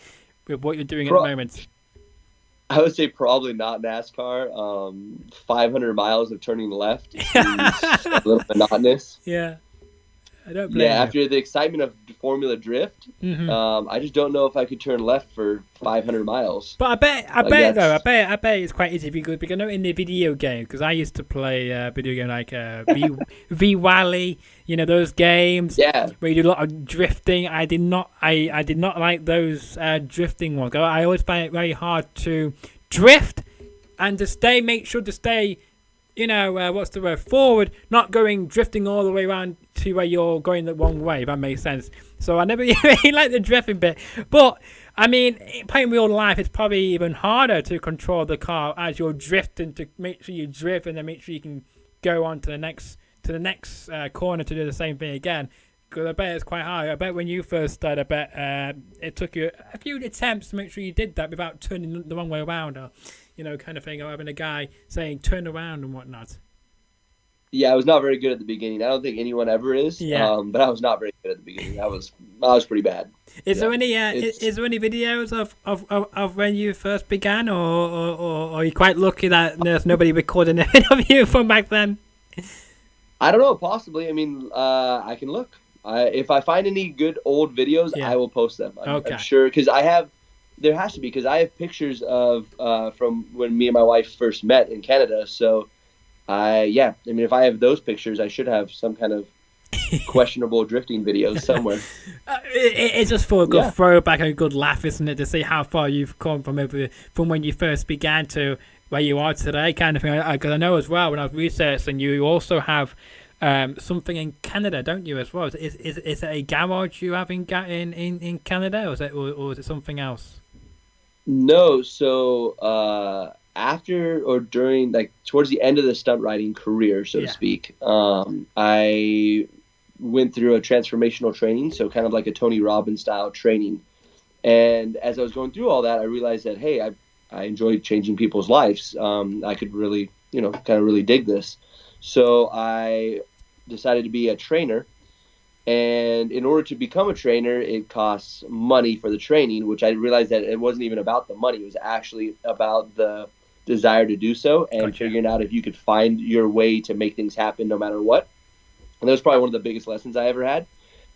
with what you're doing at the moment? I would say probably not NASCAR. 500 miles of turning left is a little monotonous. Yeah. I don't blame you. After the excitement of Formula Drift, I just don't know if I could turn left for 500 miles. But I bet it's quite easy because I know in the video game, because I used to play video game like V Wally, those games where you do a lot of drifting. I did not like those drifting ones. I always find it very hard to drift and to make sure to stay forward, not going drifting all the way around to where you're going the wrong way, if that makes sense. So I never really like the drifting bit. But, I mean, playing real life, it's probably even harder to control the car as you're drifting, to make sure you drift and then make sure you can go on to the next corner to do the same thing again. Because I bet it's quite hard. I bet when you first started, it took you a few attempts to make sure you did that without turning the wrong way around, or kind of thing, or having a guy saying turn around and whatnot. Yeah, I was not very good at the beginning. I don't think anyone ever is. Yeah. But I was not very good at the beginning. I was pretty bad. Is there any videos of when you first began, or are you quite lucky that there's nobody recording any of you from back then? I don't know. Possibly. I mean, I can look. If I find any good old videos, I will post them. I'm sure, because there has to be, because I have pictures of from when me and my wife first met in Canada. So, if I have those pictures, I should have some kind of questionable drifting videos somewhere. It's just for a good throwback and a good laugh, isn't it, to see how far you've come from when you first began to where you are today, kind of thing. Because I know as well, when I was researching, you also have something in Canada, don't you, as well? Is it a garage you have in Canada, or is it something else? No, so after or during, like towards the end of the stunt riding career, so to speak, I went through a transformational training, so kind of like a Tony Robbins style training. And as I was going through all that, I realized that, hey, I enjoyed changing people's lives. I could really, kind of really dig this. So I decided to be a trainer. And in order to become a trainer, it costs money for the training, which I realized that it wasn't even about the money. It was actually about the desire to do so and figuring out if you could find your way to make things happen no matter what. And that was probably one of the biggest lessons I ever had.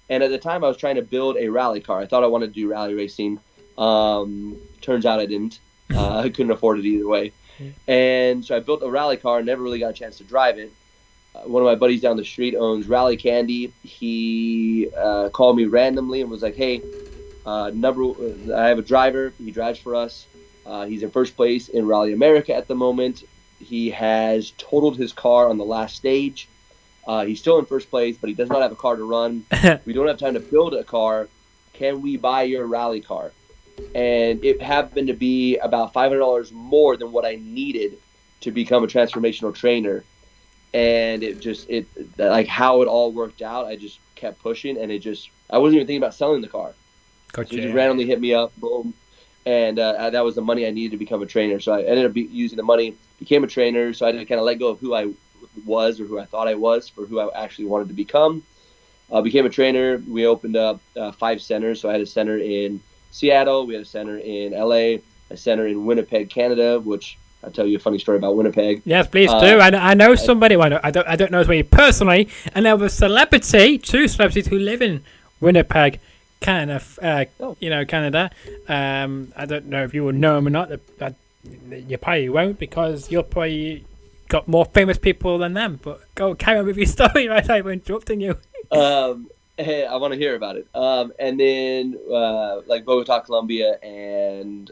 And at the time, I was trying to build a rally car. I thought I wanted to do rally racing. Turns out I didn't. I couldn't afford it either way. And so I built a rally car and never really got a chance to drive it. One of my buddies down the street owns Rally Candy. He called me randomly and was like, hey, I have a driver. He drives for us. He's in first place in Rally America at the moment. He has totaled his car on the last stage. He's still in first place, but he does not have a car to run. We don't have time to build a car. Can we buy your rally car? And it happened to be about $500 more than what I needed to become a transformational trainer. And it like how it all worked out, I just kept pushing, and I wasn't even thinking about selling the car. Gotcha. So he just randomly hit me up, boom. And that was the money I needed to become a trainer. So I ended up using the money, became a trainer. So I had to kind of let go of who I was or who I thought I was for who I actually wanted to become. Became a trainer. We opened up 5 centers. So I had a center in Seattle. We had a center in LA, a center in Winnipeg, Canada, which I'll tell you a funny story about Winnipeg. Yes, please do. I know somebody. Well, I don't know somebody personally. And there was two celebrities who live in Winnipeg, Canada. Canada. I don't know if you will know them or not. You probably won't, because you're probably got more famous people than them. But go carry on with your story. Right, I'm interrupting you. Hey, I want to hear about it. And then like Bogota, Colombia, and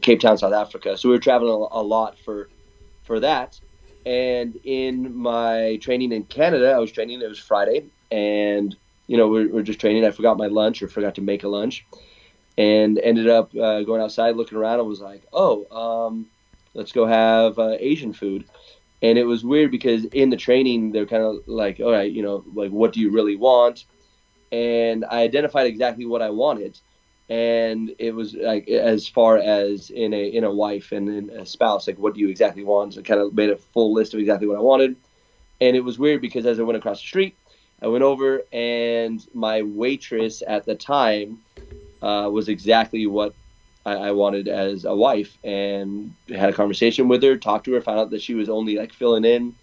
Cape Town, South Africa. So we were traveling a lot for that. And in my training in Canada, I was training. It was Friday, and we're just training. I forgot my lunch, or forgot to make a lunch, and ended up going outside, looking around, and was like, let's go have Asian food. And it was weird because in the training, they're kind of like, all right, like, what do you really want? And I identified exactly what I wanted. And it was like, as far as in a wife and in a spouse, like, what do you exactly want? So I kind of made a full list of exactly what I wanted. And it was weird because as I went across the street, I went over, and my waitress at the time was exactly what I wanted as a wife, and had a conversation with her, talked to her, found out that she was only like filling in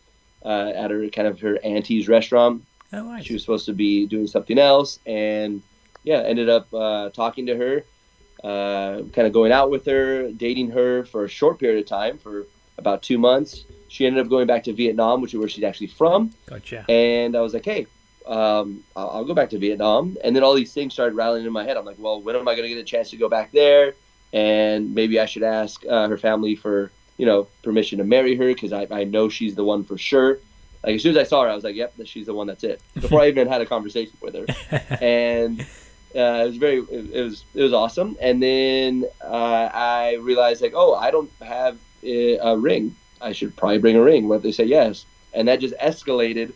at her auntie's restaurant. Oh, nice. She was supposed to be doing something else, and ended up talking to her, kind of going out with her, dating her for a short period of time, for about 2 months. She ended up going back to Vietnam, which is where she's actually from. Gotcha. And I was like, hey, I'll go back to Vietnam. And then all these things started rattling in my head. I'm like, well, when am I going to get a chance to go back there? And maybe I should ask her family for, permission to marry her, because I know she's the one for sure. Like, as soon as I saw her, I was like, yep, she's the one, that's it. Before I even had a conversation with her. And it was awesome. And then I realized, like, I don't have a ring. I should probably bring a ring. What if they say yes? And that just escalated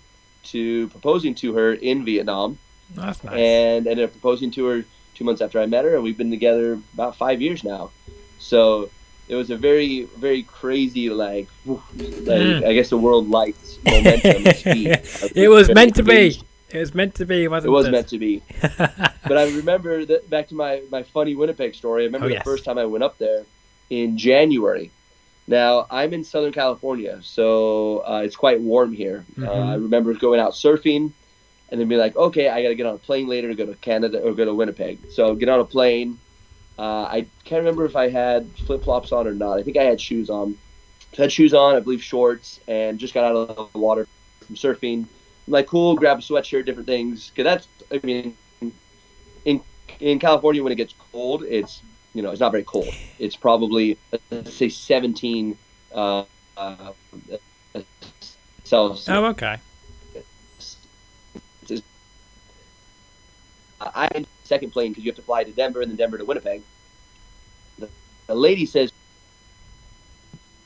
to proposing to her in Vietnam. That's nice. And ended up proposing to her 2 months after I met her, and we've been together about 5 years now. So it was a very, very crazy, I guess the world likes momentum and speed. It was meant to be. It was meant to be, wasn't it? It was meant to be. But I remember that, back to my funny Winnipeg story, I remember the first time I went up there in January. Now, I'm in Southern California, so it's quite warm here. Mm-hmm. I remember going out surfing, and then be like, okay, I got to get on a plane later to go to Canada or go to Winnipeg. So get on a plane. I can't remember if I had flip-flops on or not. I think I had shoes on. So I had shoes on, I believe shorts, and just got out of the water from surfing. I'm like, cool, grab a sweatshirt, different things. Because in California, when it gets cold, it's not very cold. It's probably, let's say, 17 Celsius. Oh, okay. I had second plane because you have to fly to Denver and then Denver to Winnipeg. The lady says,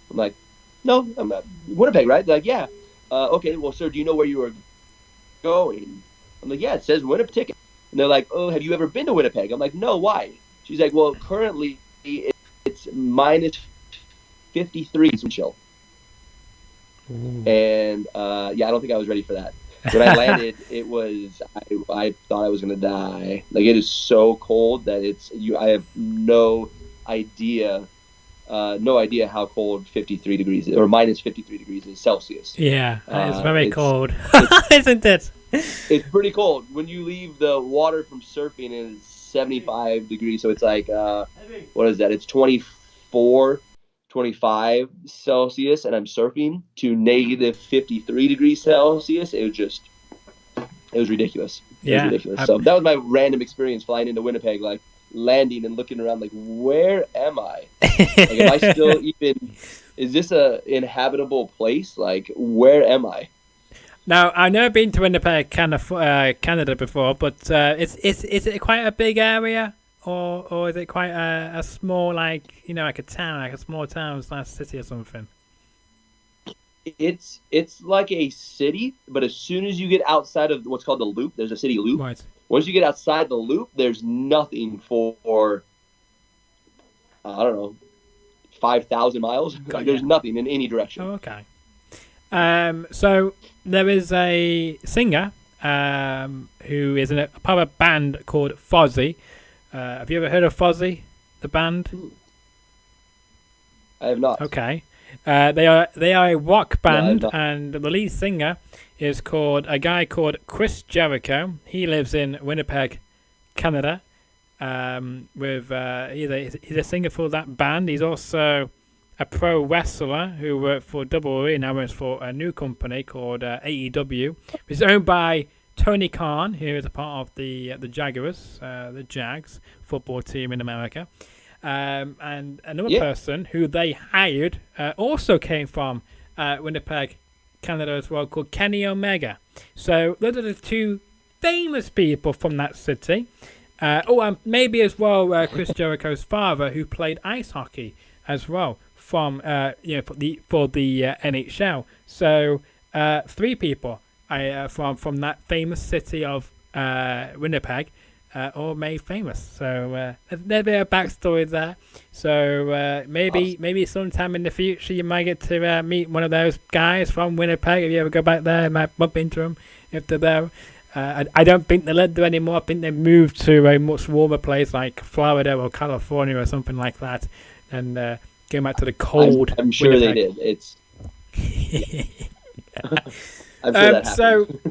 I'm like, no, I'm at Winnipeg, right? They're like, yeah. Okay, well, sir, do you know where you were going? I'm like, yeah, it says Winnipeg ticket. And they're like, oh, have you ever been to Winnipeg? I'm like, no, why? She's like, well, currently it's minus 53 wind chill. And I don't think I was ready for that. When I landed, it was, I thought I was going to die. Like, it is so cold that I have no idea how cold 53 degrees is, or minus 53 degrees is Celsius. Yeah, it's very cold, isn't it? It's pretty cold. When you leave the water from surfing, it's 75 degrees. So it's like, what is that? It's 24, 25 Celsius, and I'm surfing to negative 53 degrees Celsius. It was ridiculous. It was ridiculous. So that was my random experience flying into Winnipeg, like landing and looking around, like, where am I? Like, am I still even? Is this a inhabitable place? Like, where am I? Now, I've never been to Winnipeg, Canada before, but is it quite a big area, or is it quite a small, like a town, like a small town, slash city or something? It's like a city, but as soon as you get outside of what's called the loop, there's a city loop. Right. Once you get outside the loop, there's nothing for, I don't know, 5,000 miles. Like, there's nothing in any direction. Oh, okay. So there is a singer who is in a part of a band called Fozzy. Have you ever heard of Fozzy, the band? I have not. Okay. They are a rock band, No. and the lead singer is a guy called Chris Jericho. He lives in Winnipeg, Canada. He's a singer for that band. He's also a pro wrestler who worked for WWE and now works for a new company called AEW. It's owned by Tony Khan, who is a part of the Jaguars, the Jags football team in America. And another person who they hired also came from Winnipeg, Canada as well, called Kenny Omega. So those are the two famous people from that city. And maybe as well Chris Jericho's father, who played ice hockey as well from for the NHL. So 3 people from that famous city of Winnipeg. All made famous. So there's a bit of backstory there. So maybe sometime in the future you might get to meet one of those guys from Winnipeg. If you ever go back there, you might bump into them if they're there. I don't think they live there anymore. I think they moved to a much warmer place like Florida or California or something like that, and came back to the cold. I'm sure Winnipeg. they did. It's. I'm sure that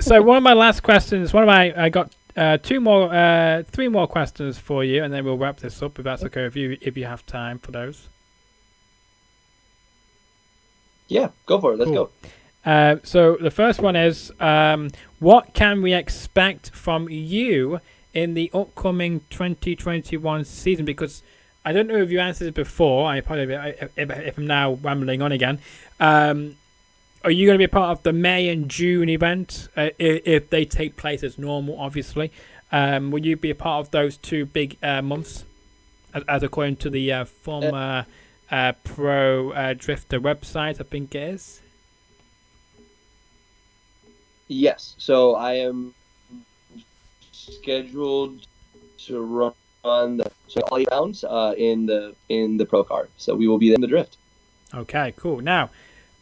so one of my last questions. I got 3 more questions for you, and then we'll wrap this up if that's okay if you have time for those. Yeah, go for it. Let's go. So the first one is, what can we expect from you in the upcoming 2021 season? Because I don't know if you answered it before. If I'm now rambling on again. Are you going to be a part of the May and June event if they take place as normal, obviously? Will you be a part of those 2 big months, as according to the former Pro Drifter website, I think it is? Yes. So I am scheduled to run all 8 rounds in the Pro car. So we will be in the drift. Okay, cool. Now,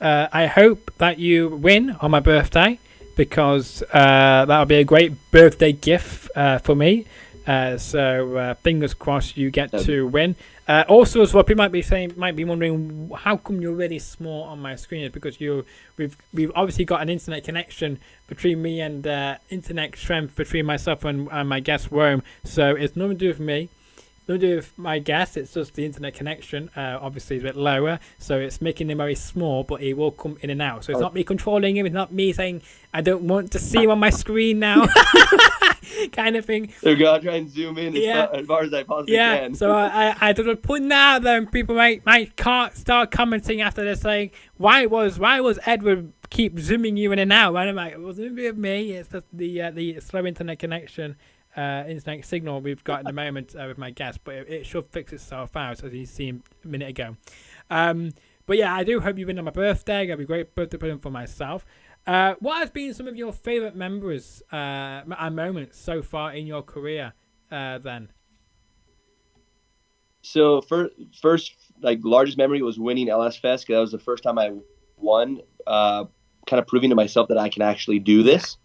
I hope that you win on my birthday, because that'll be a great birthday gift for me. So fingers crossed you get to win. Also, as well, people might be wondering how come you're really small on my screen. It's because we've obviously got an internet connection between me and internet strength between myself and my guest Rome. So it's nothing to do with me. Nothing to do with my guest. It's just the internet connection. Obviously, is a bit lower, so it's making him very small, but he will come in and out. So it's not me controlling him. It's not me saying I don't want to see him on my screen now, kind of thing. So I'll try and zoom in as far as I possibly can. So I just putting that there, and people might start commenting after they're saying, why was Edward keep zooming you in and out? And I'm like, it wasn't with me. It's just the slow internet connection. Internet signal we've got at the moment with my guest, but it should fix itself out, as you seen a minute ago. But yeah, I do hope you win on my birthday. It'll be a great birthday present for myself. What has been some of your favorite memories and moments so far in your career then? So first largest memory was winning LS Fest, because that was the first time I won, kind of proving to myself that I can actually do this.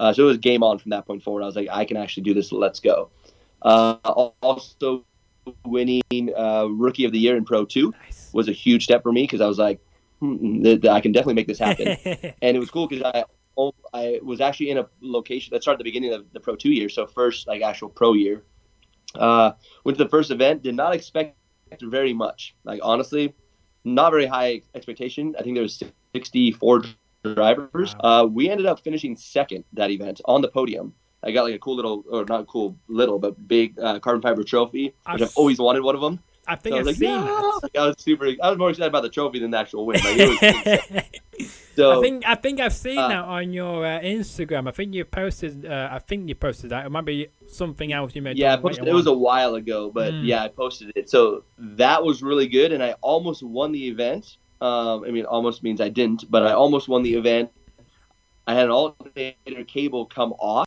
So it was game on from that point forward. I was like, I can actually do this. Let's go. Also, winning Rookie of the Year in Pro 2 was a huge step for me, because I was like, I can definitely make this happen. And it was cool because I was actually in a location that started at the beginning of the Pro 2 year, so first actual pro year. Went to the first event, did not expect very much. Honestly, not very high expectation. I think there was 64 drivers. Wow. We ended up finishing second that event on the podium. I got a cool little, or not cool little, but big carbon fiber trophy, which I've always wanted one of them. I think I've seen that. I was more excited about the trophy than the actual win. So I think I've seen that on your Instagram. I think you posted. That. It might be something else you made. Yeah, it was a while ago, but yeah, I posted it. So that was really good, and I almost won the event. Almost means I didn't, but I almost won the event. I had an alternator cable come off.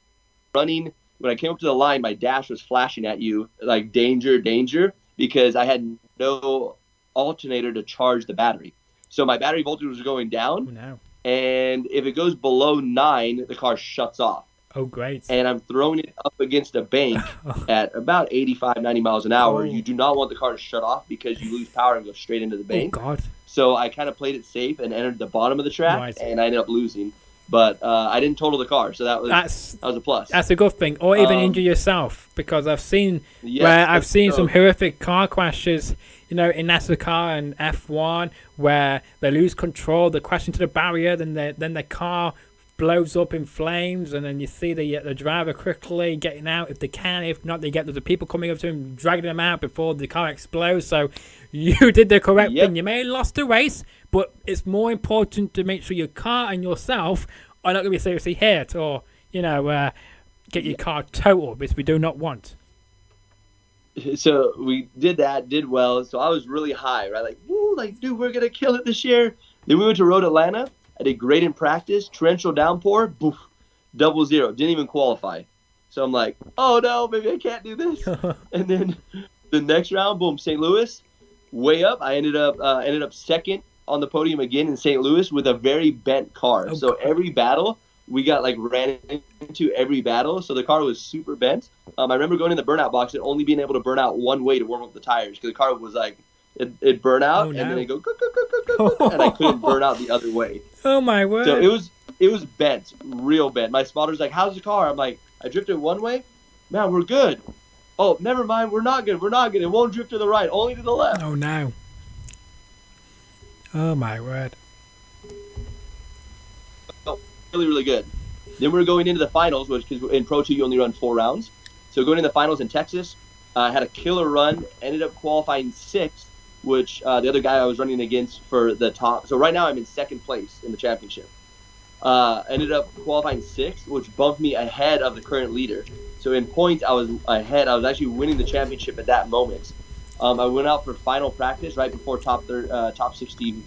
Running, when I came up to the line, my dash was flashing at you, like danger, danger, because I had no alternator to charge the battery. So my battery voltage was going down. Oh, no. And if it goes below 9, the car shuts off. Oh, great. And I'm throwing it up against a bank at about 85, 90 miles an hour. Oh. You do not want the car to shut off, because you lose power and go straight into the bank. Oh, God. So I kind of played it safe and entered the bottom of the track, Right. and I ended up losing. But I didn't total the car, so that was a plus. That's a good thing. Or even injure yourself, because I've seen some horrific car crashes, in NASCAR and F1 where they lose control, they crash into the barrier, then the car blows up in flames, and then you see the driver quickly getting out if they can. If not, they get the people coming up to him, dragging them out before the car explodes. So you did the correct thing. You may have lost the race, but it's more important to make sure your car and yourself are not going to be seriously hit or, get your car totaled, which we do not want. So we did well. So I was really high, right? Like, woo, like, dude, we're going to kill it this year. Then we went to Road Atlanta. I did great in practice, torrential downpour, boof, 0-0. Didn't even qualify. So I'm like, oh no, maybe I can't do this. And then the next round, boom, St. Louis, way up. I ended up second on the podium again in St. Louis with a very bent car. So every battle, we got ran into every battle. So the car was super bent. I remember going in the burnout box and only being able to burn out one way to warm up the tires because the car was it burn out and then it go and I couldn't burn out the other way. Oh my word! So it was bent, real bent. My spotter's like, "How's the car?" I'm like, "I drifted one way, man. We're good." Oh, never mind. We're not good. It won't drift to the right, only to the left. Oh no! Oh my word! Oh, really, really good. Then we're going into the finals, which because in Pro 2 you only run 4 rounds. So going into the finals in Texas, I had a killer run. Ended up qualifying 6th. Which the other guy I was running against for the top. So right now I'm in second place in the championship. Ended up qualifying 6th, which bumped me ahead of the current leader. So in points, I was ahead. I was actually winning the championship at that moment. I went out for final practice right before top 16,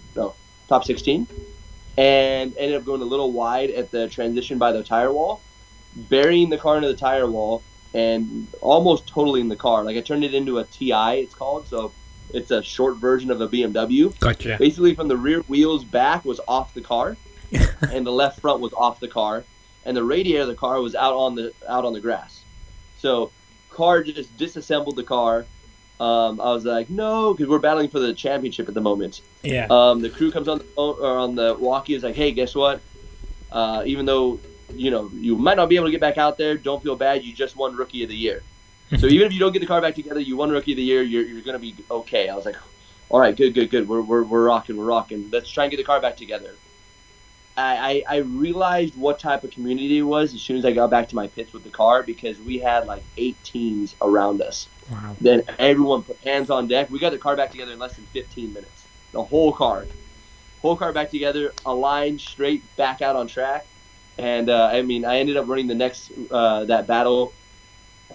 and ended up going a little wide at the transition by the tire wall, burying the car into the tire wall, and almost totaling the car. I turned it into a TI, it's called. So it's a short version of a BMW. Gotcha. Basically, from the rear wheels back was off the car, and the left front was off the car, and the radiator of the car was out on the grass. So, car just disassembled the car. I was like, no, because we're battling for the championship at the moment. Yeah. The crew comes on the phone, or on the walkie, is like, hey, guess what? Even though you might not be able to get back out there, don't feel bad. You just won Rookie of the Year. So even if you don't get the car back together, you won Rookie of the Year, you're going to be okay. I was like, all right, good. We're rocking. Let's try and get the car back together. I realized what type of community it was as soon as I got back to my pits with the car because we had 8 teams around us. Wow. Then everyone put hands on deck. We got the car back together in less than 15 minutes. The whole car back together, aligned, straight, back out on track. And, I ended up running the next that battle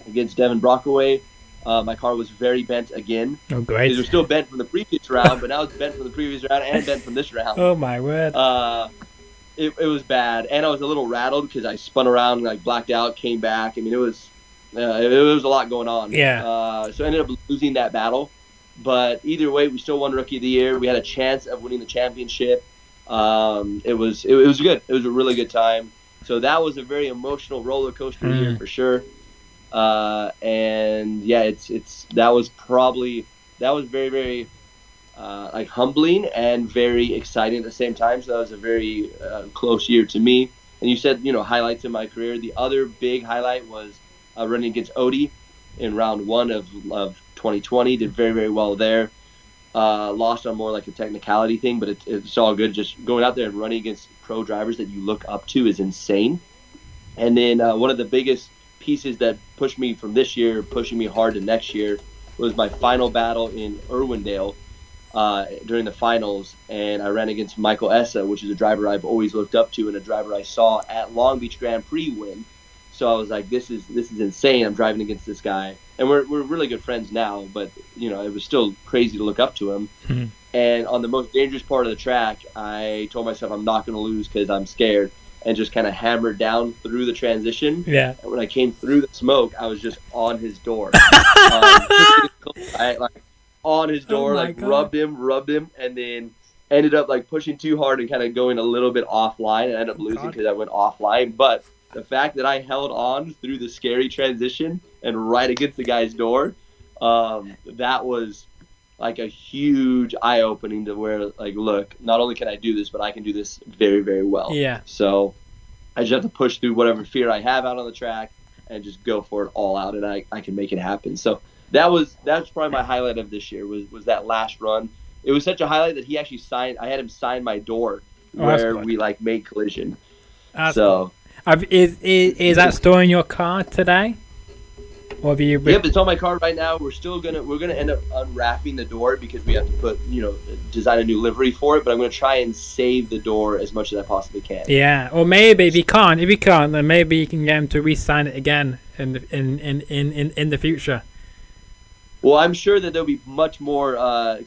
against Devin Brockaway. My car was very bent again. Oh, great. It was still bent from the previous round, but now it's bent from the previous round and bent from this round. Oh, my word. It was bad. And I was a little rattled because I spun around and blacked out, came back. It was a lot going on. Yeah. So I ended up losing that battle. But either way, we still won Rookie of the Year. We had a chance of winning the championship. It was good. It was a really good time. So that was a very emotional roller coaster year for sure. And yeah, that was very, very humbling and very exciting at the same time. So that was a very close year to me. And you said highlights in my career. The other big highlight was running against Odie in round 1 of 2020. Did very, very well there. Lost on more a technicality thing, but it's all good. Just going out there and running against pro drivers that you look up to is insane. And then one of the biggest pieces that pushed me from this year, pushing me hard to next year, was my final battle in Irwindale during the finals, and I ran against Michael Esr, which is a driver I've always looked up to and a driver I saw at Long Beach Grand Prix win. So I was like, this is insane. I'm driving against this guy, and we're really good friends now. But it was still crazy to look up to him. Mm-hmm. And on the most dangerous part of the track, I told myself I'm not going to lose because I'm scared. And just kind of hammered down through the transition. Yeah. And when I came through the smoke, I was just on his door. On his door, rubbed him, and then ended up pushing too hard and kind of going a little bit offline, and ended up losing because I went offline. But the fact that I held on through the scary transition and right against the guy's door, that was like a huge eye opening to where like, look, not only can I do this, but I can do this very, very well. Yeah. So I just have to push through whatever fear I have out on the track and just go for it all out, and I can make it happen. So that's probably my highlight of this year was that last run. It was such a highlight that he actually I had him sign my door where we like made collision. So is that still in your car today? Or have you? Yep, it's on my car right now. We're gonna end up unwrapping the door because we have to design a new livery for it. But I'm gonna try and save the door as much as I possibly can. Yeah, or maybe if you can't, then maybe you can get him to re-sign it again in the future. Well, I'm sure that there'll be much more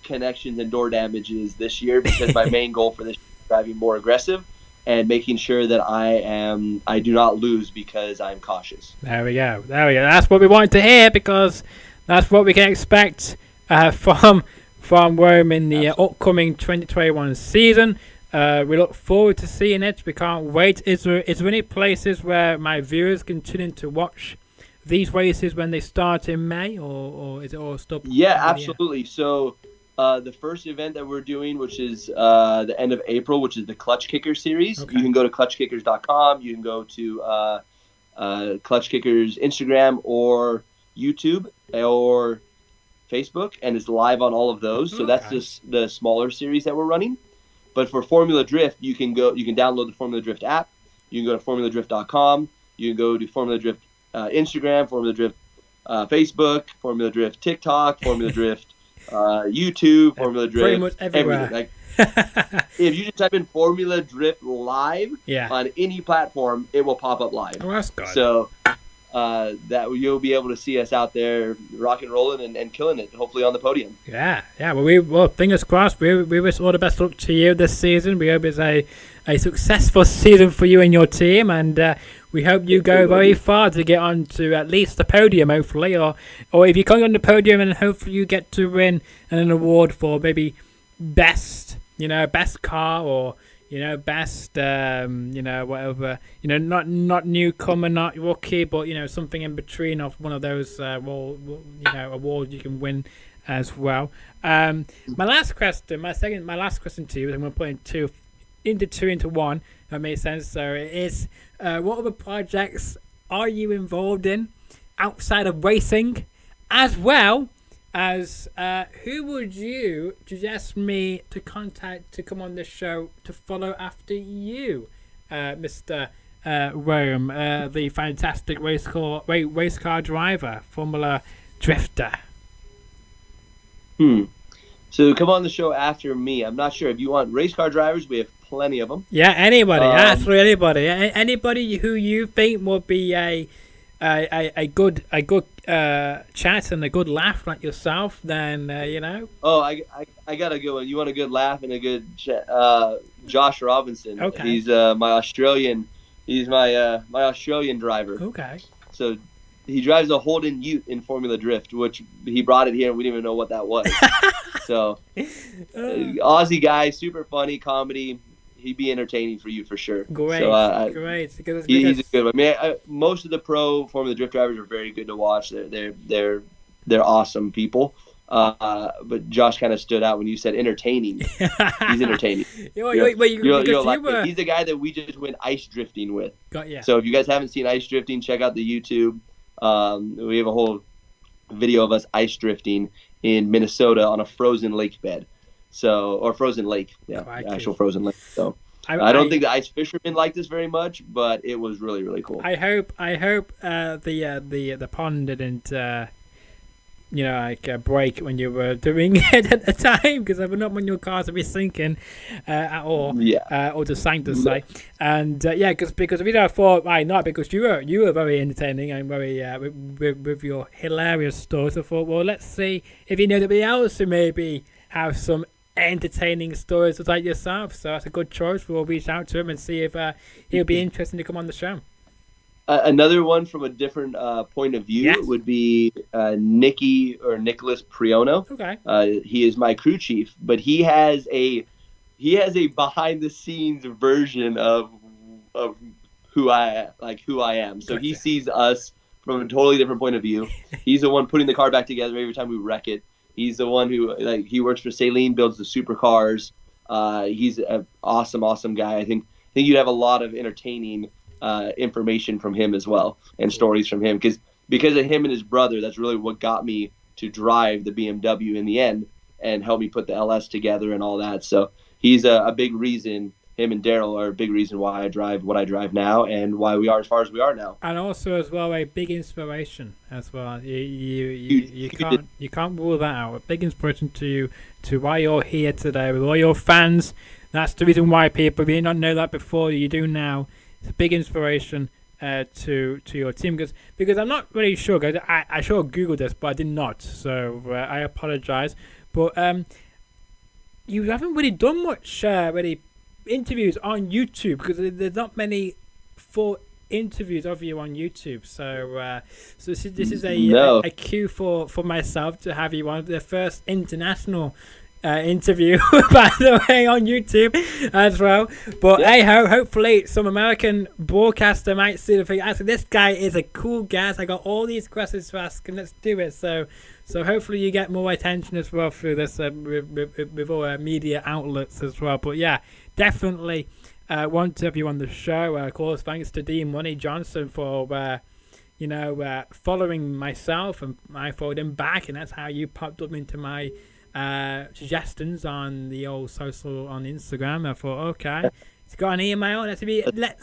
connections and door damages this year because my main goal for this year is driving more aggressive and making sure that I do not lose because I'm cautious. There we go. That's what we wanted to hear, because that's what we can expect from Rome in the upcoming 2021 season. We look forward to seeing it. We can't wait. Is there any places where my viewers can tune in to watch these races when they start in May, or is it all stuff? Yeah, absolutely. So the first event that we're doing, which is the end of April, which is the Clutch Kicker series. Okay. You can go to clutchkickers.com. You can go to Clutch Kickers Instagram or YouTube or Facebook, and it's live on all of those. So that's just the smaller series that we're running. But for Formula Drift, you can download the Formula Drift app. You can go to formuladrift.com. You can go to Formula Drift Instagram, Formula Drift Facebook, Formula Drift TikTok, Formula Drift YouTube, Formula Drift, pretty much everywhere. Like, if you just type in Formula Drift live on any platform, it will pop up live. Oh, that's good. So that you'll be able to see us out there rock and rolling and killing it, hopefully on the podium. Yeah. Well, fingers crossed. We wish all the best luck to you this season. We hope it's a successful season for you and your team, and we hope you go very far to get on to at least the podium, hopefully, or if you can't get on the podium, and hopefully you get to win an award for maybe best car, or best whatever, not newcomer, not rookie, but something in between of one of those awards you can win as well. My last question to you, I'm going to put two into one. If that makes sense. So it is, what other projects are you involved in outside of racing, as well as who would you suggest me to contact to come on this show to follow after you, Mr. Rome, the fantastic race car driver, Formula Drifter? So come on the show after me. I'm not sure if you want race car drivers. We have plenty of them. Yeah, anybody. Absolutely anybody. Anybody who you think would be a good chat and a good laugh like yourself, then Oh, I got a good one. You want a good laugh and a good chat? Josh Robinson. Okay. He's my Australian. He's my Australian driver. Okay. So he drives a Holden Ute in Formula Drift, which he brought it here and we didn't even know what that was. So Aussie guy, super funny, comedy. He'd be entertaining for you for sure. Great, so, great. He's a good one. Most of the pro Formula Drift drivers are very good to watch. They're awesome people. But Josh kind of stood out when you said entertaining. He's entertaining. He's the guy that we just went ice drifting with. So if you guys haven't seen ice drifting, check out the YouTube. We have a whole video of us ice drifting in Minnesota on a frozen lake bed. Or frozen lake, actual frozen lake. So I don't think the ice fishermen like this very much, but it was really, really cool. I hope the pond didn't break when you were doing it at the time, because I would not want your cars to be sinking at all. Or to sank to say. And because I thought not because you were very entertaining and very with your hilarious stories. I thought, well, let's see if you know anybody else who maybe have some entertaining stories like yourself. So that's a good choice. We'll reach out to him and see if he'll be interested to come on the show. Another one from a different point of view would be Nicholas Priono. Okay. He is my crew chief, but he has a behind the scenes version of who I am. So he sees us from a totally different point of view. He's the one putting the car back together every time we wreck it. He's the one who he works for Saleen, builds the supercars. He's an awesome guy. I think you'd have a lot of entertaining information from him as well, and stories from him, because of him and his brother. That's really what got me to drive the BMW in the end and help me put the LS together and all that. So he's a big reason. Him and Daryl are a big reason why I drive what I drive now and why we are as far as we are now. And also as well a big inspiration as well. You can't rule that out. A big inspiration to why you're here today with all your fans. That's the reason why people, if you did not know that before, you do now. It's a big inspiration to your team, because I'm not really sure, guys. I sure Googled this, but I did not, so I apologize. But you haven't really done much really interviews on YouTube, because there's not many full interviews of you on YouTube. So this is a cue for myself to have you on the first international interview, by the way, on YouTube as well. But hey ho, hopefully some American broadcaster might see the thing. Actually, this guy is a cool guy. I got all these questions to ask, and let's do it. So hopefully you get more attention as well through this with all media outlets as well. But yeah, definitely want to have you on the show. Of course, thanks to D Money Johnson for following myself, and I followed him back, and that's how you popped up into my suggestions on the old social on Instagram. I thought, okay, he's got an email. Let's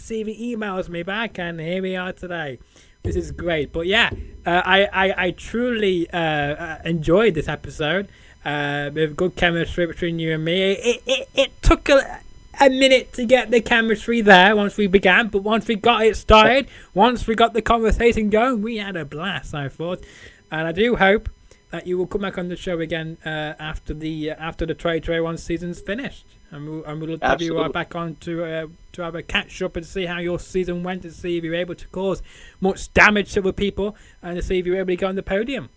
see if he emails me back, and here we are today. This is great. But yeah, I truly enjoyed this episode. With good chemistry between you and me. It took a minute to get the chemistry there once we began, but once we got it started, once we got the conversation going, we had a blast, I thought. And I do hope that you will come back on the show again after the Trade 1 season's finished, and we'll have you back on to have a catch up and see how your season went, to see if you're able to cause much damage to other people, and to see if you're able to go on the podium.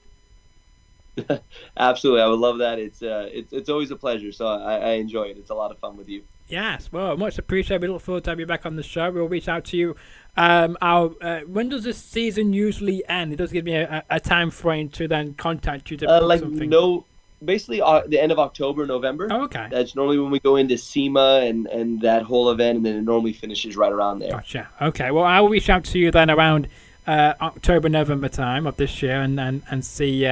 Absolutely, I would love that. It's always a pleasure, so I enjoy it. It's a lot of fun with you. Yes, well, much appreciated. We look forward to having you back on the show. We'll reach out to you. When does this season usually end? It does give me a time frame to then contact you to book something. Basically the end of October, November. Oh, okay. That's normally when we go into SEMA and that whole event, and then it normally finishes right around there. Gotcha. Okay, well, I will reach out to you then around October, November time of this year, and see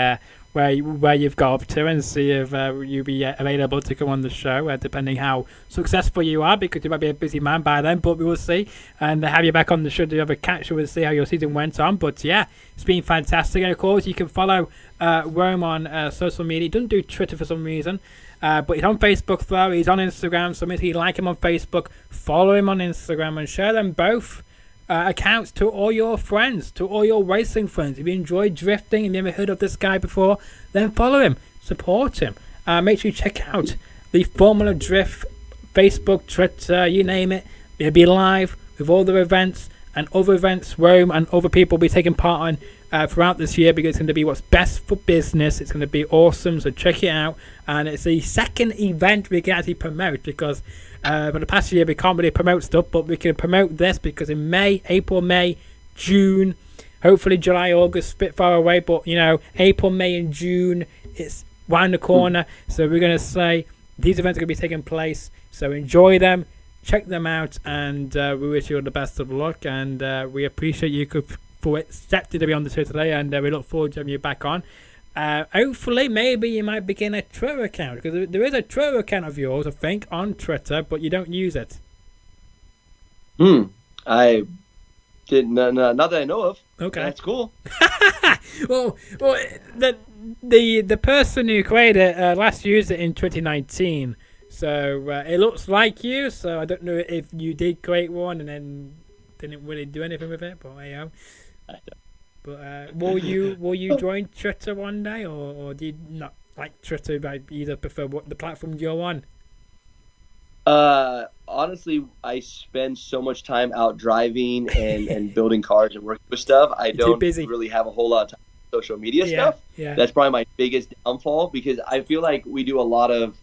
where you've got up to, and see if you'll be available to come on the show, depending how successful you are, because you might be a busy man by then, but we will see, and have you back on the show to have a catch up and see how your season went on. But yeah, it's been fantastic. And of course, you can follow Rome on social media. He doesn't do Twitter for some reason, but he's on Facebook though. He's on Instagram, so if you like him on Facebook, follow him on Instagram, and share them both accounts to all your friends, to all your racing friends. If you enjoy drifting and you never heard of this guy before, then follow him, support him. Make sure you check out the Formula Drift Facebook, Twitter, you name it. It'll be live with all the events and other events Rome and other people will be taking part on throughout this year, because it's going to be what's best for business. It's going to be awesome, so check it out. And it's the second event we can actually promote, because for the past year we can't really promote stuff, but we can promote this because in April, May, June, hopefully July, August, a bit far away, but April, May and June, it's round the corner. So we're going to say these events are going to be taking place, so enjoy them, check them out, and we wish you all the best of luck, and we appreciate you for accepting to be on the show today, and we look forward to having you back on. Hopefully, maybe you might begin a Twitter account, because there is a Twitter account of yours, I think, on Twitter, but you don't use it. I did not that I know of. Okay, that's cool. well, the person who created it last used it in 2019, so it looks like you. So I don't know if you did create one and then didn't really do anything with it, but I don't. But will you join Twitter one day, or do you not like Twitter, but either prefer what the platform you're on? Honestly, I spend so much time out driving and building cars and working with stuff. I don't really have a whole lot of time for social media stuff. Yeah. That's probably my biggest downfall, because I feel like we do a lot of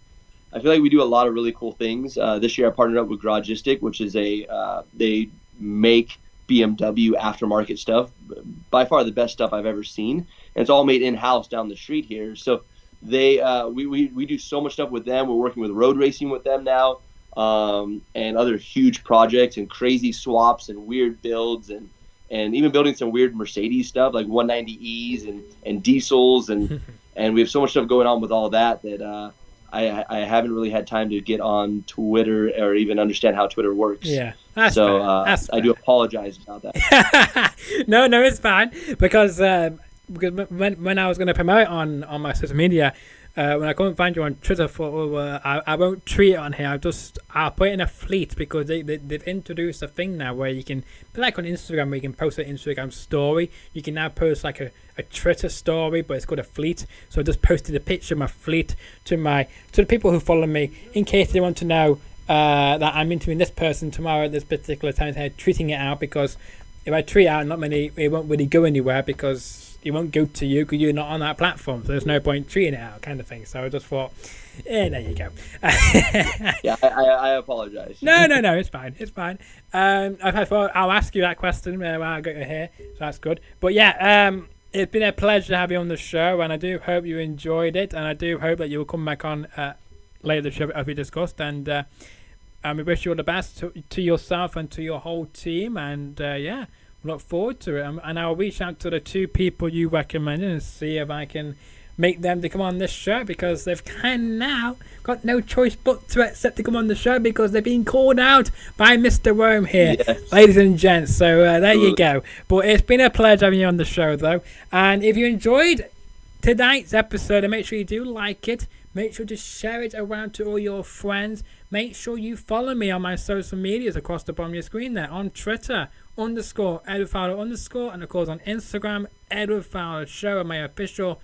really cool things. This year I partnered up with Garagistic, which is they make BMW aftermarket stuff, by far the best stuff I've ever seen, and it's all made in-house down the street here. So we do so much stuff with them. We're working with road racing with them now, and other huge projects and crazy swaps and weird builds and even building some weird Mercedes stuff like 190Es and diesels and and we have so much stuff going on with all that I haven't really had time to get on Twitter or even understand how Twitter works. Yeah, that's so fair. I do apologize about that. No, it's fine because when I was going to promote on my social media, when I couldn't find you on Twitter, I won't tweet it on here. I'll put it in a fleet because they've introduced a thing now where you can, like on Instagram, where you can post an Instagram story. You can now post like a Twitter story, but it's called a fleet. So I just posted a picture of my fleet to the people who follow me in case they want to know that I'm interviewing this person tomorrow at this particular time. I'm tweeting it out because if I tweet out, it won't really go anywhere because it won't go to you because you're not on that platform. So there's no point tweeting it out, kind of thing. So I just thought, there you go. Yeah, I apologize. No, it's fine. It's fine. I thought I'll ask you that question while I got you here, so that's good. But yeah, it's been a pleasure to have you on the show, and I do hope you enjoyed it, and I do hope that you will come back on later the show as we discussed, and we wish you all the best to yourself and to your whole team, and yeah. Look forward to it, and I'll reach out to the two people you recommended and see if I can make them to come on this show because they've kind of now got no choice but to accept to come on the show because they've been called out by Mr. Rome here, yes. Ladies and gents. So there you go. But it's been a pleasure having you on the show, though. And if you enjoyed tonight's episode, make sure you do like it. Make sure to share it around to all your friends. Make sure you follow me on my social medias across the bottom of your screen there on Twitter. _Edward Fowler _ and of course on Instagram Edward Fowler Show and my official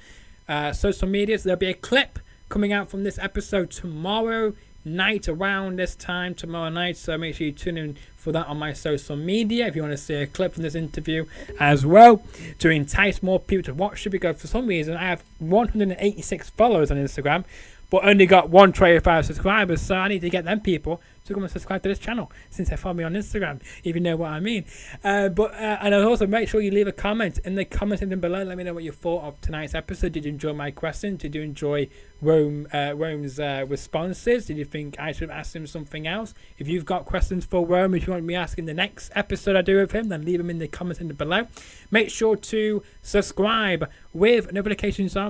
social medias. There'll be a clip coming out from this episode tomorrow night around this time tomorrow night, so make sure you tune in for that on my social media if you want to see a clip from this interview as well to entice more people to watch it because for some reason I have 186 followers on Instagram but only got 125 subscribers, so I need to get them people to come and subscribe to this channel since they follow me on Instagram, if you know what I mean. And also make sure you leave a comment in the comment section below. Let me know what you thought of tonight's episode. Did you enjoy my question? Did you enjoy Rome's responses? Did you think I should have asked him something else? If you've got questions for Rome, if you want me asking the next episode I do with him, then leave them in the comments below. Make sure to subscribe with notifications on.